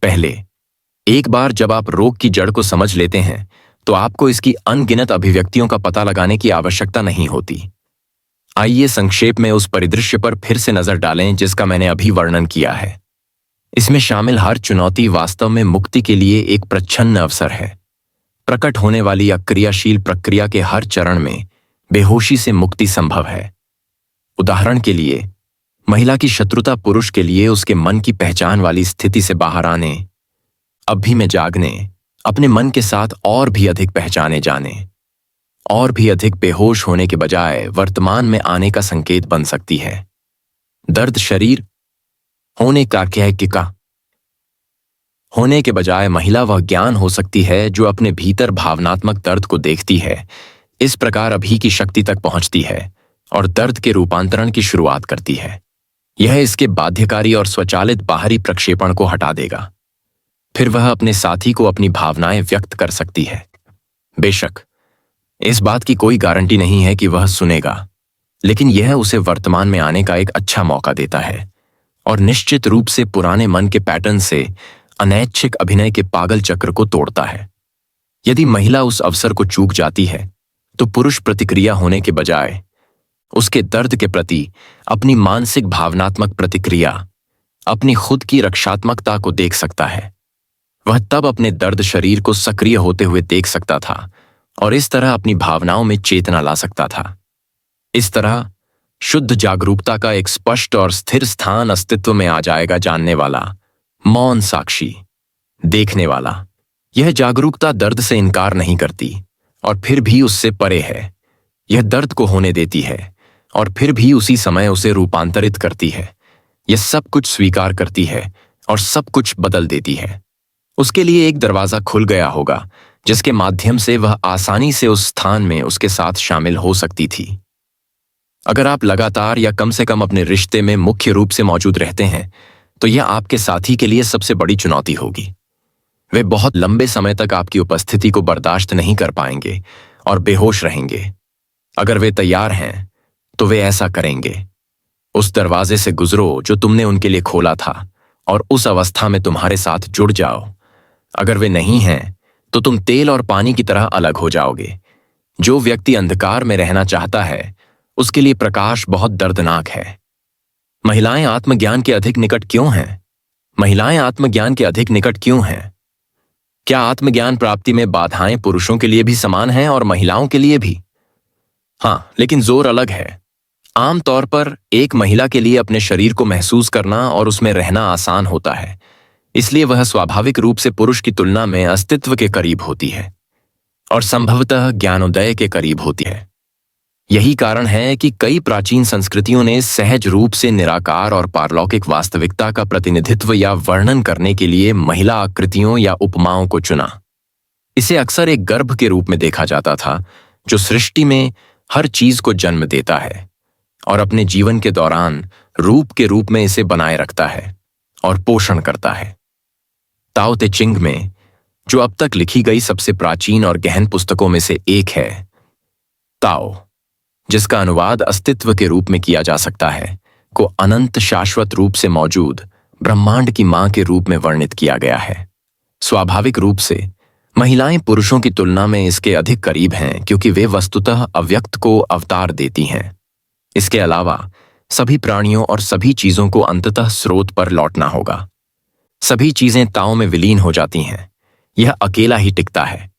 पहले, एक बार जब आप रोग की जड़ को समझ लेते हैं तो आपको इसकी अनगिनत अभिव्यक्तियों का पता लगाने की आवश्यकता नहीं होती। आइए संक्षेप में उस परिदृश्य पर फिर से नजर डालें जिसका मैंने अभी वर्णन किया है। इसमें शामिल हर चुनौती वास्तव में मुक्ति के लिए एक प्रच्छन्न अवसर है। प्रकट होने वाली अक्रियाशील प्रक्रिया के हर चरण में बेहोशी से मुक्ति संभव है। उदाहरण के लिए, महिला की शत्रुता पुरुष के लिए उसके मन की पहचान वाली स्थिति से बाहर आने, अभी में जागने, अपने मन के साथ और भी अधिक पहचाने जाने, और भी अधिक बेहोश होने के बजाय वर्तमान में आने का संकेत बन सकती है। दर्द शरीर होने का क्या होने के बजाय महिला वह ज्ञान हो सकती है जो अपने भीतर भावनात्मक दर्द को देखती है। इस प्रकार अभी की शक्ति तक पहुंचती है और दर्द के रूपांतरण की शुरुआत करती है। यह इसके बाध्यकारी और स्वचालित बाहरी प्रक्षेपण को हटा देगा। फिर वह अपने साथी को अपनी भावनाएं व्यक्त कर सकती है। बेशक इस बात की कोई गारंटी नहीं है कि वह सुनेगा, लेकिन यह उसे वर्तमान में आने का एक अच्छा मौका देता है और निश्चित रूप से पुराने मन के पैटर्न से अनैच्छिक अभिनय के पागल चक्र को तोड़ता है। यदि महिला उस अवसर को चूक जाती है तो पुरुष प्रतिक्रिया होने के बजाय उसके दर्द के प्रति अपनी मानसिक भावनात्मक प्रतिक्रिया, अपनी खुद की रक्षात्मकता को देख सकता है। वह तब अपने दर्द शरीर को सक्रिय होते हुए देख सकता था और इस तरह अपनी भावनाओं में चेतना ला सकता था। इस तरह शुद्ध जागरूकता का एक स्पष्ट और स्थिर स्थान अस्तित्व में आ जाएगा। जानने वाला, मौन साक्षी, देखने वाला। यह जागरूकता दर्द से इनकार नहीं करती और फिर भी उससे परे है। यह दर्द को होने देती है और फिर भी उसी समय उसे रूपांतरित करती है। यह सब कुछ स्वीकार करती है और सब कुछ बदल देती है। उसके लिए एक दरवाजा खुल गया होगा जिसके माध्यम से वह आसानी से उस स्थान में उसके साथ शामिल हो सकती थी। अगर आप लगातार या कम से कम अपने रिश्ते में मुख्य रूप से मौजूद रहते हैं तो यह आपके साथी के लिए सबसे बड़ी चुनौती होगी। वे बहुत लंबे समय तक आपकी उपस्थिति को बर्दाश्त नहीं कर पाएंगे और बेहोश रहेंगे। अगर वे तैयार हैं तो वे ऐसा करेंगे। उस दरवाजे से गुजरो जो तुमने उनके लिए खोला था और उस अवस्था में तुम्हारे साथ जुड़ जाओ। अगर वे नहीं हैं तो तुम तेल और पानी की तरह अलग हो जाओगे। जो व्यक्ति अंधकार में रहना चाहता है उसके लिए प्रकाश बहुत दर्दनाक है। महिलाएं आत्मज्ञान के अधिक निकट क्यों हैं? महिलाएं आत्मज्ञान के अधिक निकट क्यों हैं? क्या आत्मज्ञान प्राप्ति में बाधाएं पुरुषों के लिए भी समान हैं और महिलाओं के लिए भी? हाँ, लेकिन जोर अलग है। आमतौर पर एक महिला के लिए अपने शरीर को महसूस करना और उसमें रहना आसान होता है, इसलिए वह स्वाभाविक रूप से पुरुष की तुलना में अस्तित्व के करीब होती है और संभवतः ज्ञानोदय के करीब होती है। यही कारण है कि कई प्राचीन संस्कृतियों ने सहज रूप से निराकार और पारलौकिक वास्तविकता का प्रतिनिधित्व या वर्णन करने के लिए महिला आकृतियों या उपमाओं को चुना। इसे अक्सर एक गर्भ के रूप में देखा जाता था जो सृष्टि में हर चीज को जन्म देता है और अपने जीवन के दौरान रूप के रूप में इसे बनाए रखता है और पोषण करता है। ताओ ते चिंग में, जो अब तक लिखी गई सबसे प्राचीन और गहन पुस्तकों में से एक है, ताओ, जिसका अनुवाद अस्तित्व के रूप में किया जा सकता है, को अनंत शाश्वत रूप से मौजूद ब्रह्मांड की मां के रूप में वर्णित किया गया है। स्वाभाविक रूप से महिलाएं पुरुषों की तुलना में इसके अधिक करीब हैं क्योंकि वे वस्तुतः अव्यक्त को अवतार देती हैं। इसके अलावा सभी प्राणियों और सभी चीजों को अंततः स्रोत पर लौटना होगा। सभी चीजें ताओ में विलीन हो जाती हैं। यह अकेला ही टिकता है।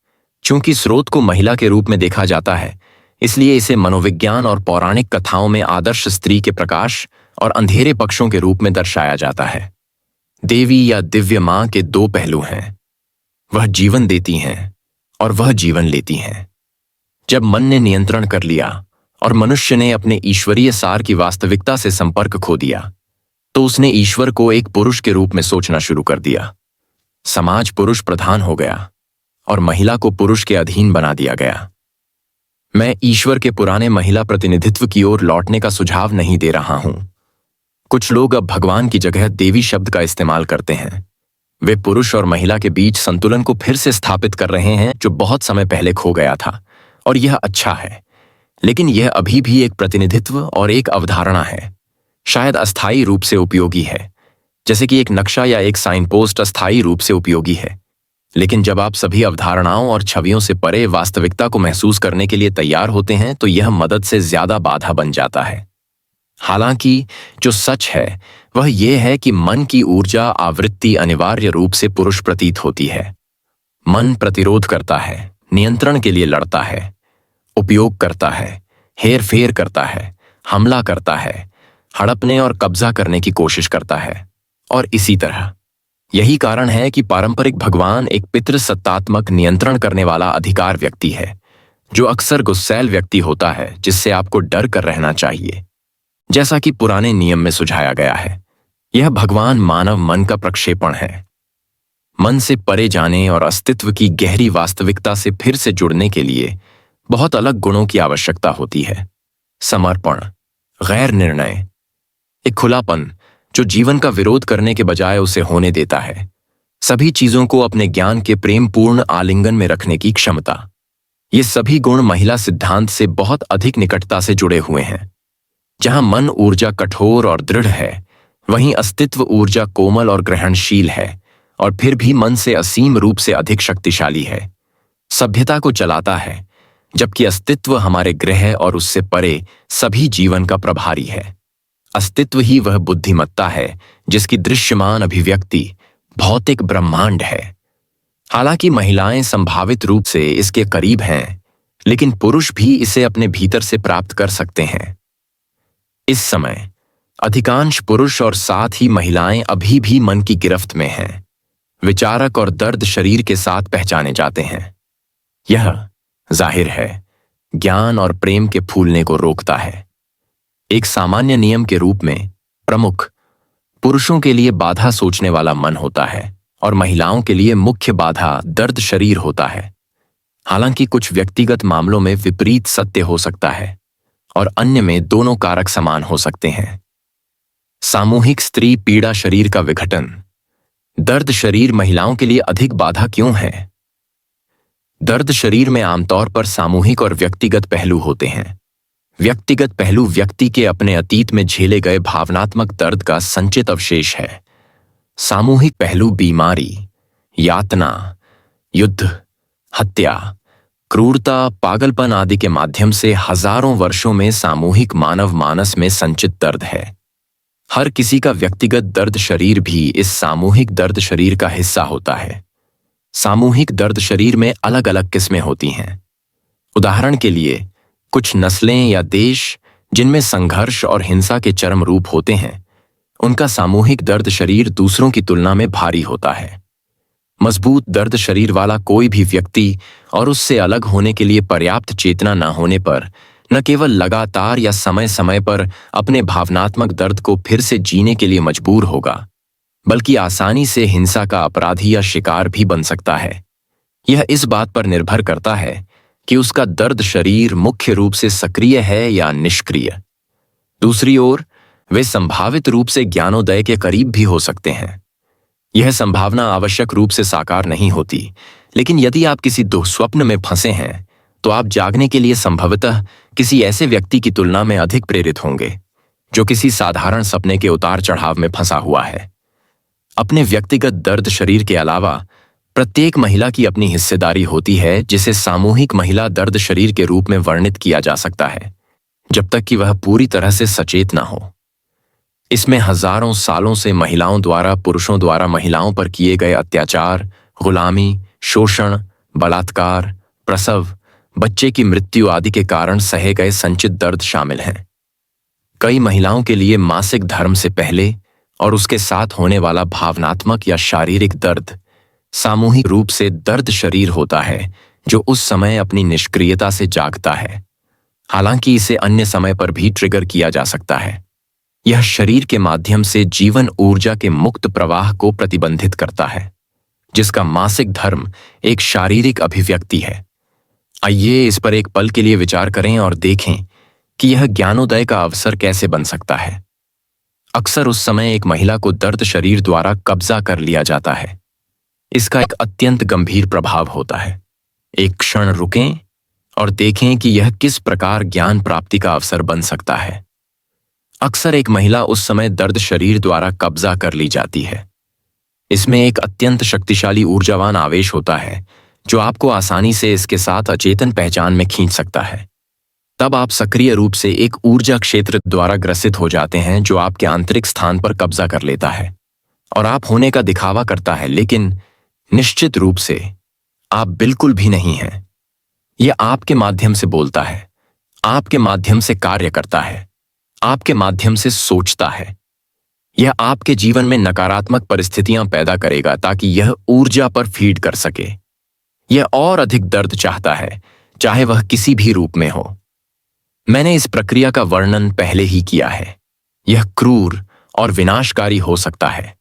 चूंकि स्रोत को महिला के रूप में देखा जाता है, इसलिए इसे मनोविज्ञान और पौराणिक कथाओं में आदर्श स्त्री के प्रकाश और अंधेरे पक्षों के रूप में दर्शाया जाता है। देवी या दिव्य मां के दो पहलू हैं। वह जीवन देती हैं और वह जीवन लेती हैं। जब मन ने नियंत्रण कर लिया और मनुष्य ने अपने ईश्वरीय सार की वास्तविकता से संपर्क खो दिया, तो उसने ईश्वर को एक पुरुष के रूप में सोचना शुरू कर दिया। समाज पुरुष प्रधान हो गया और महिला को पुरुष के अधीन बना दिया गया। मैं ईश्वर के पुराने महिला प्रतिनिधित्व की ओर लौटने का सुझाव नहीं दे रहा हूं। कुछ लोग अब भगवान की जगह देवी शब्द का इस्तेमाल करते हैं। वे पुरुष और महिला के बीच संतुलन को फिर से स्थापित कर रहे हैं जो बहुत समय पहले खो गया था, और यह अच्छा है। लेकिन यह अभी भी एक प्रतिनिधित्व और एक अवधारणा है, शायद अस्थायी रूप से उपयोगी है, जैसे कि एक नक्शा या एक साइन पोस्ट अस्थायी रूप से उपयोगी है। लेकिन जब आप सभी अवधारणाओं और छवियों से परे वास्तविकता को महसूस करने के लिए तैयार होते हैं तो यह मदद से ज्यादा बाधा बन जाता है। हालांकि जो सच है वह यह है कि मन की ऊर्जा आवृत्ति अनिवार्य रूप से पुरुष प्रतीत होती है। मन प्रतिरोध करता है, नियंत्रण के लिए लड़ता है, उपयोग करता है, हेर फेर करता है, हमला करता है, हड़पने और कब्जा करने की कोशिश करता है और इसी तरह। यही कारण है कि पारंपरिक भगवान एक पितृसत्तात्मक नियंत्रण करने वाला अधिकार व्यक्ति है, जो अक्सर गुस्सैल व्यक्ति होता है जिससे आपको डर कर रहना चाहिए। जैसा कि पुराने नियम में सुझाया गया है, यह भगवान मानव मन का प्रक्षेपण है। मन से परे जाने और अस्तित्व की गहरी वास्तविकता से फिर से जुड़ने के लिए बहुत अलग गुणों की आवश्यकता होती है। समर्पण, गैर निर्णय, एक खुलापन जो जीवन का विरोध करने के बजाय उसे होने देता है, सभी चीजों को अपने ज्ञान के प्रेमपूर्ण आलिंगन में रखने की क्षमता। ये सभी गुण महिला सिद्धांत से बहुत अधिक निकटता से जुड़े हुए हैं। जहां मन ऊर्जा कठोर और दृढ़ है, वहीं अस्तित्व ऊर्जा कोमल और ग्रहणशील है, और फिर भी मन से असीम रूप से अधिक शक्तिशाली है। सभ्यता को चलाता है, जबकि अस्तित्व हमारे ग्रह और उससे परे सभी जीवन का प्रभारी है। अस्तित्व ही वह बुद्धिमत्ता है जिसकी दृश्यमान अभिव्यक्ति भौतिक ब्रह्मांड है। हालांकि महिलाएं संभावित रूप से इसके करीब हैं, लेकिन पुरुष भी इसे अपने भीतर से प्राप्त कर सकते हैं। इस समय अधिकांश पुरुष और साथ ही महिलाएं अभी भी मन की गिरफ्त में हैं। विचारक और दर्द शरीर के साथ पहचाने जाते हैं। यह जाहिर है ज्ञान और प्रेम के फूलने को रोकता है। एक सामान्य नियम के रूप में प्रमुख पुरुषों के लिए बाधा सोचने वाला मन होता है और महिलाओं के लिए मुख्य बाधा दर्द शरीर होता है। हालांकि कुछ व्यक्तिगत मामलों में विपरीत सत्य हो सकता है और अन्य में दोनों कारक समान हो सकते हैं। सामूहिक स्त्री पीड़ा शरीर का विघटन, दर्द शरीर महिलाओं के लिए अधिक बाधा क्यों है? दर्द शरीर में आमतौर पर सामूहिक और व्यक्तिगत पहलू होते हैं। व्यक्तिगत पहलू व्यक्ति के अपने अतीत में झेले गए भावनात्मक दर्द का संचित अवशेष है। सामूहिक पहलू बीमारी, यातना, युद्ध, हत्या, क्रूरता, पागलपन आदि के माध्यम से हजारों वर्षों में सामूहिक मानव मानस में संचित दर्द है। हर किसी का व्यक्तिगत दर्द शरीर भी इस सामूहिक दर्द शरीर का हिस्सा होता है। सामूहिक दर्द शरीर में अलग अलग किस्में होती हैं। उदाहरण के लिए, कुछ नस्लें या देश जिनमें संघर्ष और हिंसा के चरम रूप होते हैं, उनका सामूहिक दर्द शरीर दूसरों की तुलना में भारी होता है। मजबूत दर्द शरीर वाला कोई भी व्यक्ति और उससे अलग होने के लिए पर्याप्त चेतना न होने पर न केवल लगातार या समय समय पर अपने भावनात्मक दर्द को फिर से जीने के लिए मजबूर होगा, बल्कि आसानी से हिंसा का अपराधी या शिकार भी बन सकता है। यह इस बात पर निर्भर करता है कि उसका दर्द शरीर मुख्य रूप से सक्रिय है या निष्क्रिय। दूसरी ओर, वे संभावित रूप से ज्ञानोदय के करीब भी हो सकते हैं। यह संभावना आवश्यक रूप से साकार नहीं होती, लेकिन यदि आप किसी दुःस्वप्न में फंसे हैं तो आप जागने के लिए संभवतः किसी ऐसे व्यक्ति की तुलना में अधिक प्रेरित होंगे जो किसी साधारण सपने के उतार चढ़ाव में फंसा हुआ है। अपने व्यक्तिगत दर्द शरीर के अलावा प्रत्येक महिला की अपनी हिस्सेदारी होती है, जिसे सामूहिक महिला दर्द शरीर के रूप में वर्णित किया जा सकता है, जब तक कि वह पूरी तरह से सचेत न हो। इसमें हजारों सालों से महिलाओं द्वारा पुरुषों द्वारा महिलाओं पर किए गए अत्याचार, गुलामी, शोषण, बलात्कार, प्रसव, बच्चे की मृत्यु आदि के कारण सहे गए संचित दर्द शामिल हैं। कई महिलाओं के लिए मासिक धर्म से पहले और उसके साथ होने वाला भावनात्मक या शारीरिक दर्द सामूहिक रूप से दर्द शरीर होता है, जो उस समय अपनी निष्क्रियता से जागता है। हालांकि इसे अन्य समय पर भी ट्रिगर किया जा सकता है। यह शरीर के माध्यम से जीवन ऊर्जा के मुक्त प्रवाह को प्रतिबंधित करता है, जिसका मासिक धर्म एक शारीरिक अभिव्यक्ति है। आइए इस पर एक पल के लिए विचार करें और देखें कि यह ज्ञानोदय का अवसर कैसे बन सकता है। अक्सर उस समय एक महिला को दर्द शरीर द्वारा कब्जा कर लिया जाता है। इसका एक अत्यंत गंभीर प्रभाव होता है। एक क्षण रुकें और देखें कि यह किस प्रकार ज्ञान प्राप्ति का अवसर बन सकता है। अक्सर एक महिला उस समय दर्द शरीर द्वारा कब्जा कर ली जाती है। इसमें एक अत्यंत शक्तिशाली ऊर्जावान आवेश होता है जो आपको आसानी से इसके साथ अचेतन पहचान में खींच सकता है। तब आप सक्रिय रूप से एक ऊर्जा क्षेत्र द्वारा ग्रसित हो जाते हैं जो आपके आंतरिक स्थान पर कब्जा कर लेता है और आप होने का दिखावा करता है, लेकिन निश्चित रूप से आप बिल्कुल भी नहीं हैं। यह आपके माध्यम से बोलता है, आपके माध्यम से कार्य करता है, आपके माध्यम से सोचता है। यह आपके जीवन में नकारात्मक परिस्थितियां पैदा करेगा ताकि यह ऊर्जा पर फीड कर सके। यह और अधिक दर्द चाहता है, चाहे वह किसी भी रूप में हो। मैंने इस प्रक्रिया का वर्णन पहले ही किया है। यह क्रूर और विनाशकारी हो सकता है।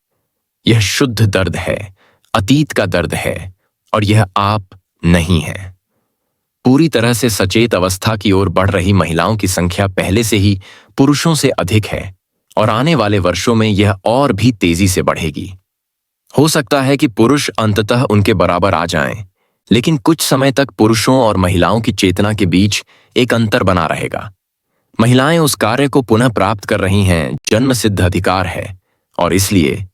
यह शुद्ध दर्द है, अतीत का दर्द है, और यह आप नहीं है। पूरी तरह से सचेत अवस्था की ओर बढ़ रही महिलाओं की संख्या पहले से ही पुरुषों से अधिक है और आने वाले वर्षों में यह और भी तेजी से बढ़ेगी। हो सकता है कि पुरुष अंततः उनके बराबर आ जाएं, लेकिन कुछ समय तक पुरुषों और महिलाओं की चेतना के बीच एक अंतर बना रहेगा। महिलाएं उस कार्य को पुनः प्राप्त कर रही हैं, जन्म सिद्ध अधिकार है, और इसलिए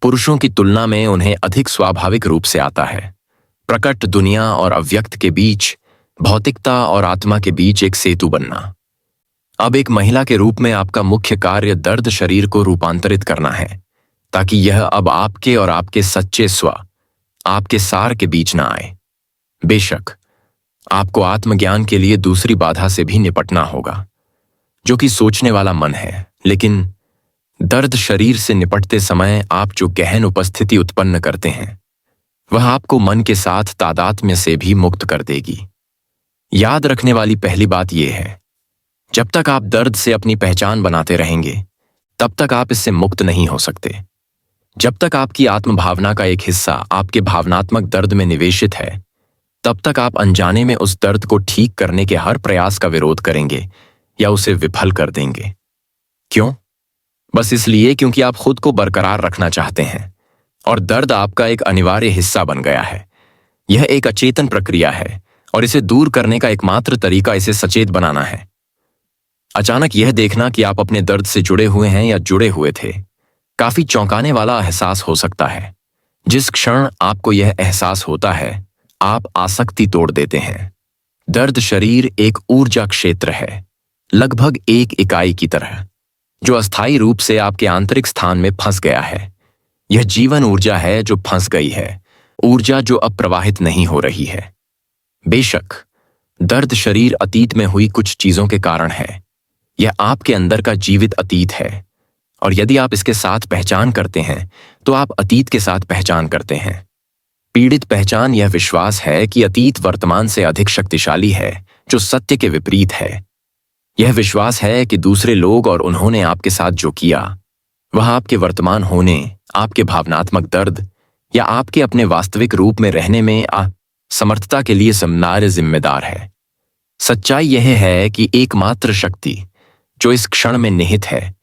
पुरुषों की तुलना में उन्हें अधिक स्वाभाविक रूप से आता है। प्रकट दुनिया और अव्यक्त के बीच, भौतिकता और आत्मा के बीच एक सेतु बनना। अब एक महिला के रूप में आपका मुख्य कार्य दर्द शरीर को रूपांतरित करना है, ताकि यह अब आपके और आपके सच्चे स्व, आपके सार के बीच न आए। बेशक आपको आत्मज्ञान के लिए दूसरी बाधा से भी निपटना होगा, जो कि सोचने वाला मन है, लेकिन दर्द शरीर से निपटते समय आप जो गहन उपस्थिति उत्पन्न करते हैं, वह आपको मन के साथ तादात्म्य से भी मुक्त कर देगी। याद रखने वाली पहली बात यह है, जब तक आप दर्द से अपनी पहचान बनाते रहेंगे, तब तक आप इससे मुक्त नहीं हो सकते। जब तक आपकी आत्मभावना का एक हिस्सा आपके भावनात्मक दर्द में निवेशित है, तब तक आप अनजाने में उस दर्द को ठीक करने के हर प्रयास का विरोध करेंगे या उसे विफल कर देंगे। क्यों? बस इसलिए क्योंकि आप खुद को बरकरार रखना चाहते हैं और दर्द आपका एक अनिवार्य हिस्सा बन गया है। यह एक अचेतन प्रक्रिया है और इसे दूर करने का एकमात्र तरीका इसे सचेत बनाना है। अचानक यह देखना कि आप अपने दर्द से जुड़े हुए हैं या जुड़े हुए थे, काफी चौंकाने वाला एहसास हो सकता है। जिस क्षण आपको यह एहसास होता है, आप आसक्ति तोड़ देते हैं। दर्द शरीर एक ऊर्जा क्षेत्र है, लगभग एक इकाई की तरह, जो अस्थायी रूप से आपके आंतरिक स्थान में फंस गया है। यह जीवन ऊर्जा है जो फंस गई है ऊर्जा जो अब प्रवाहित नहीं हो रही है। बेशक दर्द शरीर अतीत में हुई कुछ चीजों के कारण है, यह आपके अंदर का जीवित अतीत है, और यदि आप इसके साथ पहचान करते हैं तो आप अतीत के साथ पहचान करते हैं। पीड़ित पहचान यह विश्वास है कि अतीत वर्तमान से अधिक शक्तिशाली है, जो सत्य के विपरीत है। यह विश्वास है कि दूसरे लोग और उन्होंने आपके साथ जो किया वह आपके वर्तमान होने, आपके भावनात्मक दर्द या आपके अपने वास्तविक रूप में रहने में असमर्थता के लिए जिम्मेदार है। सच्चाई यह है कि एकमात्र शक्ति जो इस क्षण में निहित है,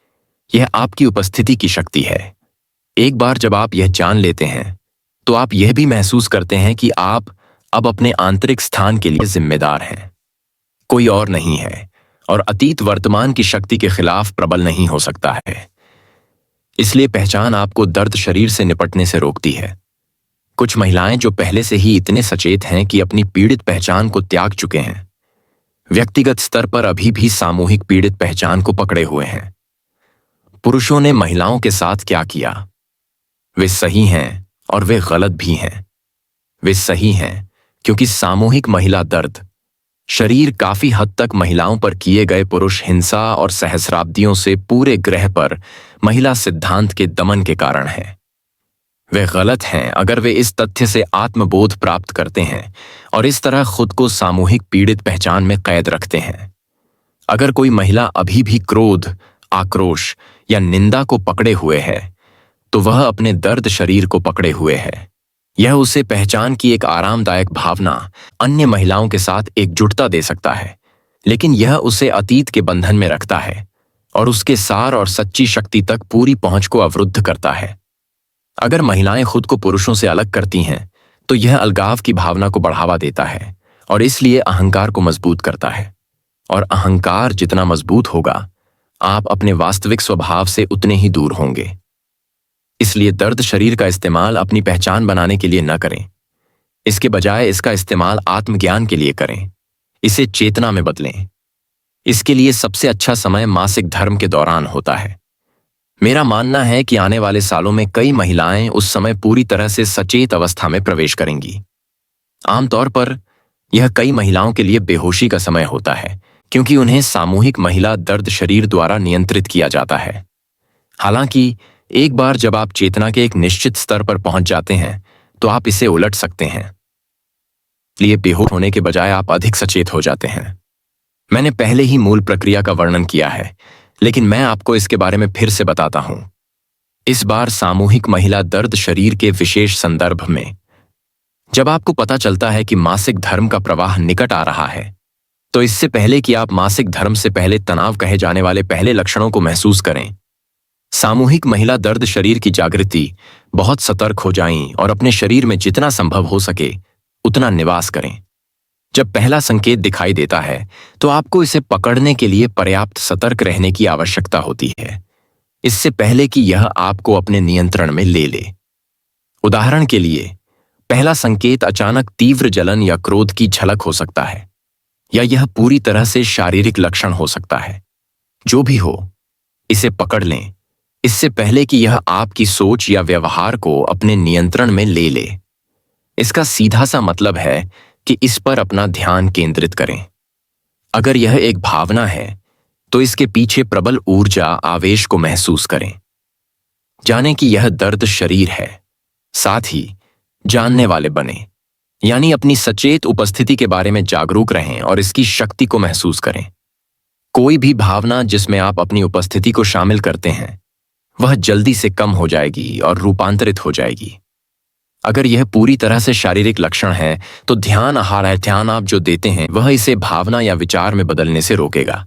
यह आपकी उपस्थिति की शक्ति है। एक बार जब आप यह जान लेते हैं तो आप यह भी महसूस करते हैं कि आप अब अपने आंतरिक स्थान के लिए जिम्मेदार हैं। कोई और नहीं है, और अतीत वर्तमान की शक्ति के खिलाफ प्रबल नहीं हो सकता है। इसलिए पहचान आपको दर्द शरीर से निपटने से रोकती है। कुछ महिलाएं जो पहले से ही इतने सचेत हैं कि अपनी पीड़ित पहचान को त्याग चुके हैं, व्यक्तिगत स्तर पर अभी भी सामूहिक पीड़ित पहचान को पकड़े हुए हैं। पुरुषों ने महिलाओं के साथ क्या किया? वे सही हैं और वे गलत भी हैं। वे सही हैं क्योंकि सामूहिक महिला दर्द शरीर काफी हद तक महिलाओं पर किए गए पुरुष हिंसा और सहस्राब्दियों से पूरे ग्रह पर महिला सिद्धांत के दमन के कारण है। वे गलत हैं अगर वे इस तथ्य से आत्मबोध प्राप्त करते हैं और इस तरह खुद को सामूहिक पीड़ित पहचान में कैद रखते हैं। अगर कोई महिला अभी भी क्रोध, आक्रोश या निंदा को पकड़े हुए है, तो वह अपने दर्द शरीर को पकड़े हुए है। यह उसे पहचान की एक आरामदायक भावना अन्य महिलाओं के साथ एकजुटता दे सकता है, लेकिन यह उसे अतीत के बंधन में रखता है और उसके सार और सच्ची शक्ति तक पूरी पहुंच को अवरुद्ध करता है। अगर महिलाएं खुद को पुरुषों से अलग करती हैं, तो यह अलगाव की भावना को बढ़ावा देता है और इसलिए अहंकार को मजबूत करता है। और अहंकार जितना मजबूत होगा, आप अपने वास्तविक स्वभाव से उतने ही दूर होंगे। इसलिए दर्द शरीर का इस्तेमाल अपनी पहचान बनाने के लिए न करें। इसके बजाय इसका इस्तेमाल आत्मज्ञान के लिए करें। इसे चेतना में बदलें। इसके लिए सबसे अच्छा समय मासिक धर्म के दौरान होता है। मेरा मानना है कि आने वाले सालों में कई महिलाएं उस समय पूरी तरह से सचेत अवस्था में प्रवेश करेंगी। आमतौर पर यह कई महिलाओं के लिए बेहोशी का समय होता है, क्योंकि उन्हें सामूहिक महिला दर्द शरीर द्वारा नियंत्रित किया जाता है। हालांकि एक बार जब आप चेतना के एक निश्चित स्तर पर पहुंच जाते हैं, तो आप इसे उलट सकते हैं। इसलिए बेहोश होने के बजाय आप अधिक सचेत हो जाते हैं। मैंने पहले ही मूल प्रक्रिया का वर्णन किया है, लेकिन मैं आपको इसके बारे में फिर से बताता हूं। इस बार सामूहिक महिला दर्द शरीर के विशेष संदर्भ में, जब आपको पता चलता है कि मासिक धर्म का प्रवाह निकट आ रहा है, तो इससे पहले कि आप मासिक धर्म से पहले तनाव कहे जाने वाले पहले लक्षणों को महसूस करें, सामूहिक महिला दर्द शरीर की जागृति बहुत सतर्क हो जाएं और अपने शरीर में जितना संभव हो सके उतना निवास करें। जब पहला संकेत दिखाई देता है, तो आपको इसे पकड़ने के लिए पर्याप्त सतर्क रहने की आवश्यकता होती है, इससे पहले कि यह आपको अपने नियंत्रण में ले ले। उदाहरण के लिए, पहला संकेत अचानक तीव्र जलन या क्रोध की झलक हो सकता है, या यह पूरी तरह से शारीरिक लक्षण हो सकता है। जो भी हो, इसे पकड़ लें इससे पहले कि यह आपकी सोच या व्यवहार को अपने नियंत्रण में ले ले। इसका सीधा सा मतलब है कि इस पर अपना ध्यान केंद्रित करें। अगर यह एक भावना है, तो इसके पीछे प्रबल ऊर्जा, आवेश को महसूस करें। जानें कि यह दर्द शरीर है, साथ ही जानने वाले बने, यानी अपनी सचेत उपस्थिति के बारे में जागरूक रहें और इसकी शक्ति को महसूस करें। कोई भी भावना जिसमें आप अपनी उपस्थिति को शामिल करते हैं, वह जल्दी से कम हो जाएगी और रूपांतरित हो जाएगी। अगर यह पूरी तरह से शारीरिक लक्षण है, तो ध्यान आप जो देते हैं वह इसे भावना या विचार में बदलने से रोकेगा।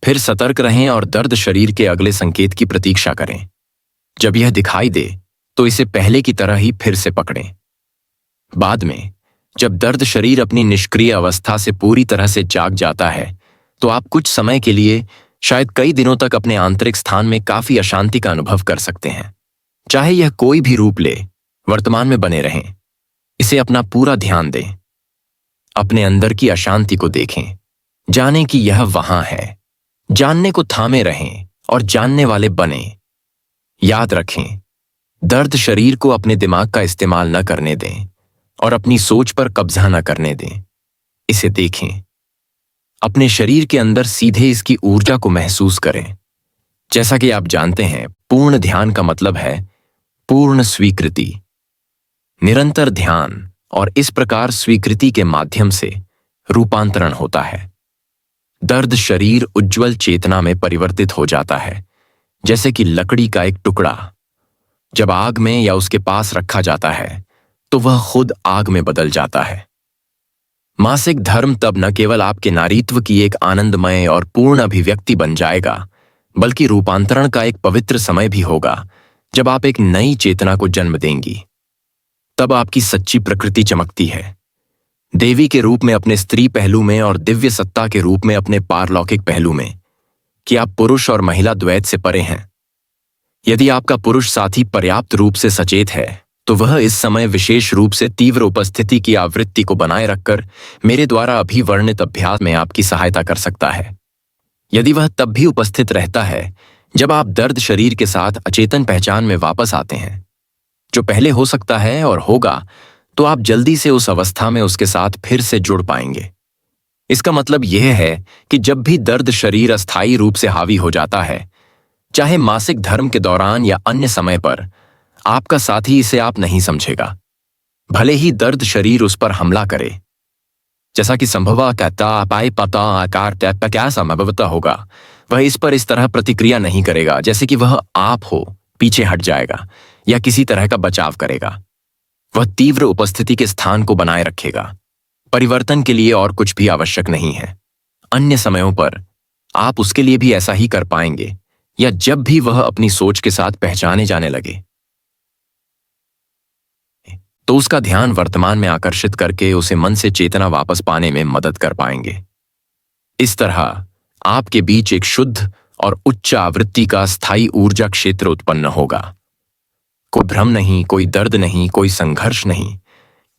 फिर सतर्क रहें और दर्द शरीर के अगले संकेत की प्रतीक्षा करें। जब यह दिखाई दे, तो इसे पहले की तरह ही फिर से पकड़ें। बाद में जब दर्द शरीर अपनी निष्क्रिय अवस्था से पूरी तरह से जाग जाता है, तो आप कुछ समय के लिए, शायद कई दिनों तक, अपने आंतरिक स्थान में काफी अशांति का अनुभव कर सकते हैं। चाहे यह कोई भी रूप ले, वर्तमान में बने रहें। इसे अपना पूरा ध्यान दें। अपने अंदर की अशांति को देखें। जानें कि यह वहां है। जानने को थामे रहें और जानने वाले बने। याद रखें, दर्द शरीर को अपने दिमाग का इस्तेमाल न करने दें और अपनी सोच पर कब्जा न करने दें। इसे देखें, अपने शरीर के अंदर सीधे इसकी ऊर्जा को महसूस करें। जैसा कि आप जानते हैं, पूर्ण ध्यान का मतलब है पूर्ण स्वीकृति। निरंतर ध्यान और इस प्रकार स्वीकृति के माध्यम से रूपांतरण होता है। दर्द शरीर उज्ज्वल चेतना में परिवर्तित हो जाता है, जैसे कि लकड़ी का एक टुकड़ा जब आग में या उसके पास रखा जाता है तो वह खुद आग में बदल जाता है। मासिक धर्म तब न केवल आपके नारीत्व की एक आनंदमय और पूर्ण अभिव्यक्ति बन जाएगा, बल्कि रूपांतरण का एक पवित्र समय भी होगा जब आप एक नई चेतना को जन्म देंगी। तब आपकी सच्ची प्रकृति चमकती है, देवी के रूप में अपने स्त्री पहलू में और दिव्य सत्ता के रूप में अपने पारलौकिक पहलू में, कि आप पुरुष और महिला द्वैत से परे हैं। यदि आपका पुरुष साथी पर्याप्त रूप से सचेत है तो वह इस समय विशेष रूप से तीव्र उपस्थिति की आवृत्ति को बनाए रखकर मेरे द्वारा अभी वर्णित अभ्यास में आपकी सहायता कर सकता है। यदि वह तब भी उपस्थित रहता है जब आप दर्द शरीर के साथ अचेतन पहचान में वापस आते हैं, जो पहले हो सकता है और होगा, तो आप जल्दी से उस अवस्था में उसके साथ फिर से जुड़ पाएंगे। इसका मतलब यह है कि जब भी दर्द शरीर अस्थायी रूप से हावी हो जाता है, चाहे मासिक धर्म के दौरान या अन्य समय पर, आपका साथी इसे आप नहीं समझेगा, भले ही दर्द शरीर उस पर हमला करे। जैसा कि संभवा कहता पाए पता आकार टैप क्या संभवता होगा, वह इस पर इस तरह प्रतिक्रिया नहीं करेगा जैसे कि वह आप हो, पीछे हट जाएगा या किसी तरह का बचाव करेगा। वह तीव्र उपस्थिति के स्थान को बनाए रखेगा। परिवर्तन के लिए और कुछ भी आवश्यक नहीं है। अन्य समयों पर आप उसके लिए भी ऐसा ही कर पाएंगे, या जब भी वह अपनी सोच के साथ पहचाने जाने लगे तो उसका ध्यान वर्तमान में आकर्षित करके उसे मन से चेतना वापस पाने में मदद कर पाएंगे। इस तरह आपके बीच एक शुद्ध और उच्च आवृत्ति का स्थायी ऊर्जा क्षेत्र उत्पन्न होगा। कोई भ्रम नहीं, कोई दर्द नहीं, कोई संघर्ष नहीं,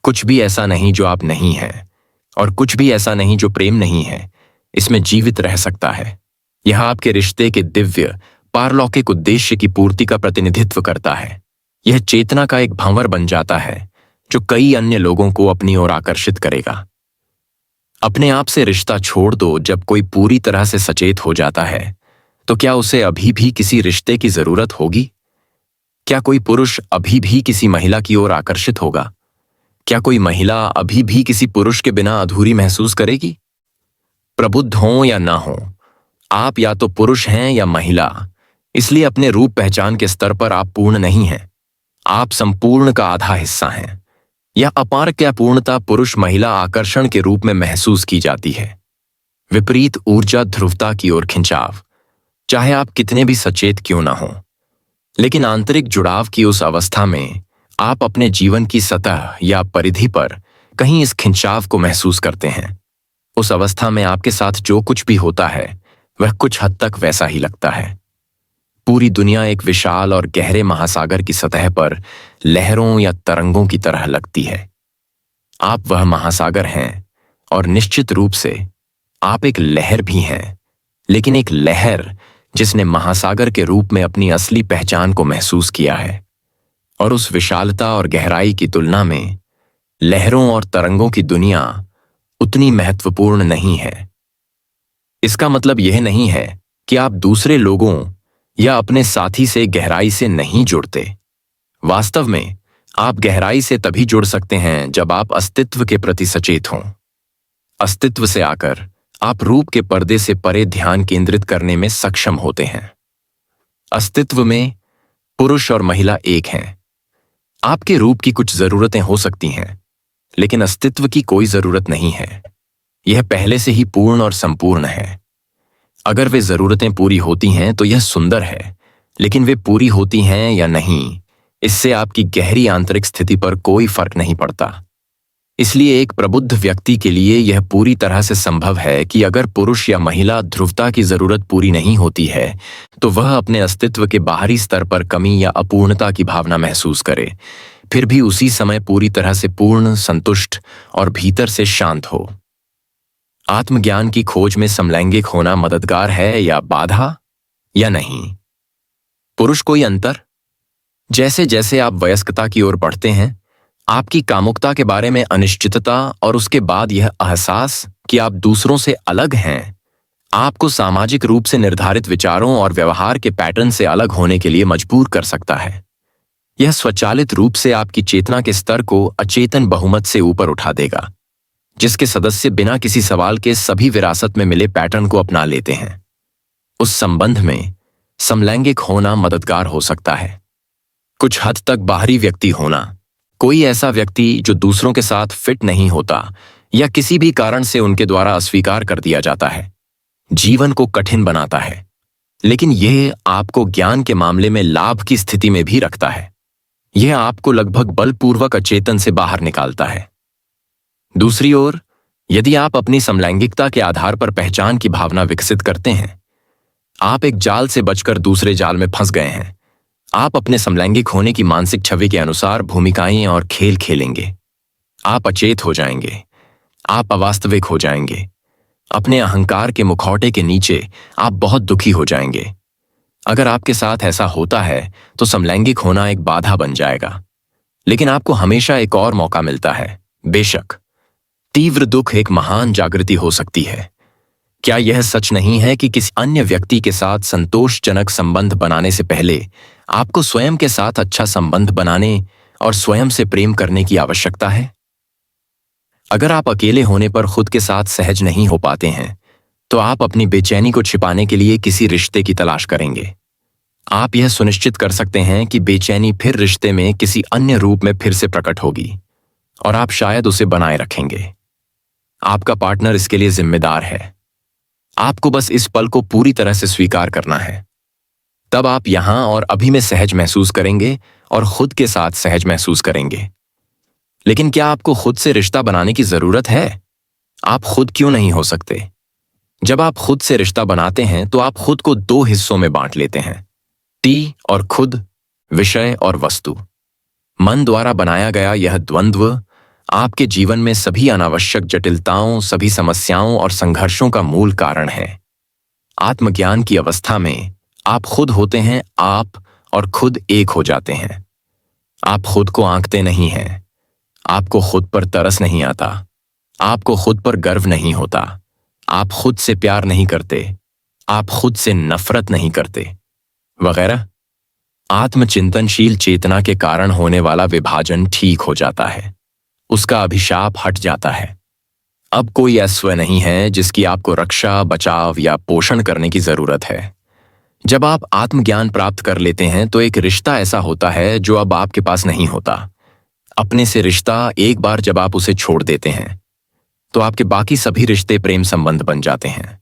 कुछ भी ऐसा नहीं जो आप नहीं हैं, और कुछ भी ऐसा नहीं जो प्रेम नहीं है, इसमें जीवित रह सकता है। यह आपके रिश्ते के दिव्य पारलौकिक उद्देश्य की पूर्ति का प्रतिनिधित्व करता है। यह चेतना का एक भंवर बन जाता है जो कई अन्य लोगों को अपनी ओर आकर्षित करेगा। अपने आप से रिश्ता छोड़ दो। जब कोई पूरी तरह से सचेत हो जाता है तो क्या उसे अभी भी किसी रिश्ते की जरूरत होगी? क्या कोई पुरुष अभी भी किसी महिला की ओर आकर्षित होगा? क्या कोई महिला अभी भी किसी पुरुष के बिना अधूरी महसूस करेगी? प्रबुद्ध हों या ना हो, आप या तो पुरुष हैं या महिला, इसलिए अपने रूप पहचान के स्तर पर आप पूर्ण नहीं हैं। आप संपूर्ण का आधा हिस्सा हैं। यह अपार क्या पूर्णता पुरुष महिला आकर्षण के रूप में महसूस की जाती है। विपरीत ऊर्जा ध्रुवता की ओर खिंचाव, चाहे आप कितने भी सचेत क्यों ना हो, लेकिन आंतरिक जुड़ाव की उस अवस्था में आप अपने जीवन की सतह या परिधि पर कहीं इस खिंचाव को महसूस करते हैं। उस अवस्था में आपके साथ जो कुछ भी होता है वह कुछ हद तक वैसा ही लगता है। पूरी दुनिया एक विशाल और गहरे महासागर की सतह पर लहरों या तरंगों की तरह लगती है। आप वह महासागर हैं और निश्चित रूप से आप एक लहर भी हैं, लेकिन एक लहर जिसने महासागर के रूप में अपनी असली पहचान को महसूस किया है। और उस विशालता और गहराई की तुलना में लहरों और तरंगों की दुनिया उतनी महत्वपूर्ण नहीं है। इसका मतलब यह नहीं है कि आप दूसरे लोगों या अपने साथी से गहराई से नहीं जुड़ते। वास्तव में आप गहराई से तभी जुड़ सकते हैं जब आप अस्तित्व के प्रति सचेत हों। अस्तित्व से आकर आप रूप के पर्दे से परे ध्यान केंद्रित करने में सक्षम होते हैं। अस्तित्व में पुरुष और महिला एक हैं। आपके रूप की कुछ जरूरतें हो सकती हैं, लेकिन अस्तित्व की कोई जरूरत नहीं है। यह पहले से ही पूर्ण और संपूर्ण है। अगर वे जरूरतें पूरी होती हैं तो यह सुंदर है, लेकिन वे पूरी होती हैं या नहीं, इससे आपकी गहरी आंतरिक स्थिति पर कोई फर्क नहीं पड़ता। इसलिए एक प्रबुद्ध व्यक्ति के लिए यह पूरी तरह से संभव है कि अगर पुरुष या महिला ध्रुवता की जरूरत पूरी नहीं होती है तो वह अपने अस्तित्व के बाहरी स्तर पर कमी या अपूर्णता की भावना महसूस करे, फिर भी उसी समय पूरी तरह से पूर्ण, संतुष्ट और भीतर से शांत हो। आत्मज्ञान की खोज में समलैंगिक होना मददगार है या बाधा, या नहीं? पुरुष कोई अंतर? जैसे जैसे आप वयस्कता की ओर बढ़ते हैं, आपकी कामुकता के बारे में अनिश्चितता और उसके बाद यह एहसास कि आप दूसरों से अलग हैं, आपको सामाजिक रूप से निर्धारित विचारों और व्यवहार के पैटर्न से अलग होने के लिए मजबूर कर सकता है। यह स्वचालित रूप से आपकी चेतना के स्तर को अचेतन बहुमत से ऊपर उठा देगा, जिसके सदस्य बिना किसी सवाल के सभी विरासत में मिले पैटर्न को अपना लेते हैं। उस संबंध में समलैंगिक होना मददगार हो सकता है। कुछ हद तक बाहरी व्यक्ति होना, कोई ऐसा व्यक्ति जो दूसरों के साथ फिट नहीं होता या किसी भी कारण से उनके द्वारा अस्वीकार कर दिया जाता है, जीवन को कठिन बनाता है, लेकिन यह आपको ज्ञान के मामले में लाभ की स्थिति में भी रखता है। यह आपको लगभग बलपूर्वक अचेतन से बाहर निकालता है। दूसरी ओर, यदि आप अपनी समलैंगिकता के आधार पर पहचान की भावना विकसित करते हैं, आप एक जाल से बचकर दूसरे जाल में फंस गए हैं। आप अपने समलैंगिक होने की मानसिक छवि के अनुसार भूमिकाएं और खेल खेलेंगे। आप अचेत हो जाएंगे, आप अवास्तविक हो जाएंगे। अपने अहंकार के मुखौटे के नीचे आप बहुत दुखी हो जाएंगे। अगर आपके साथ ऐसा होता है तो समलैंगिक होना एक बाधा बन जाएगा, लेकिन आपको हमेशा एक और मौका मिलता है। बेशक तीव्र दुख एक महान जागृति हो सकती है। क्या यह सच नहीं है कि किसी अन्य व्यक्ति के साथ संतोषजनक संबंध बनाने से पहले आपको स्वयं के साथ अच्छा संबंध बनाने और स्वयं से प्रेम करने की आवश्यकता है? अगर आप अकेले होने पर खुद के साथ सहज नहीं हो पाते हैं, तो आप अपनी बेचैनी को छिपाने के लिए किसी रिश्ते की तलाश करेंगे। आप यह सुनिश्चित कर सकते हैं कि बेचैनी फिर रिश्ते में किसी अन्य रूप में फिर से प्रकट होगी और आप शायद उसे बनाए रखेंगे। आपका पार्टनर इसके लिए जिम्मेदार है। आपको बस इस पल को पूरी तरह से स्वीकार करना है। तब आप यहां और अभी में सहज महसूस करेंगे और खुद के साथ सहज महसूस करेंगे। लेकिन क्या आपको खुद से रिश्ता बनाने की जरूरत है? आप खुद क्यों नहीं हो सकते? जब आप खुद से रिश्ता बनाते हैं तो आप खुद को दो हिस्सों में बांट लेते हैं, टी और खुद, विषय और वस्तु। मन द्वारा बनाया गया यह द्वंद्व आपके जीवन में सभी अनावश्यक जटिलताओं, सभी समस्याओं और संघर्षों का मूल कारण है। आत्मज्ञान की अवस्था में आप खुद होते हैं, आप और खुद एक हो जाते हैं। आप खुद को आंकते नहीं हैं। आपको खुद पर तरस नहीं आता। आपको खुद पर गर्व नहीं होता। आप खुद से प्यार नहीं करते। आप खुद से नफरत नहीं करते, वगैरह। आत्मचिंतनशील चेतना के कारण होने वाला विभाजन ठीक हो जाता है। उसका अभिशाप हट जाता है। अब कोई अस्व नहीं है जिसकी आपको रक्षा, बचाव या पोषण करने की जरूरत है। जब आप आत्मज्ञान प्राप्त कर लेते हैं तो एक रिश्ता ऐसा होता है जो अब आपके पास नहीं होता। अपने से रिश्ता एक बार जब आप उसे छोड़ देते हैं तो आपके बाकी सभी रिश्ते प्रेम संबंध बन जाते हैं।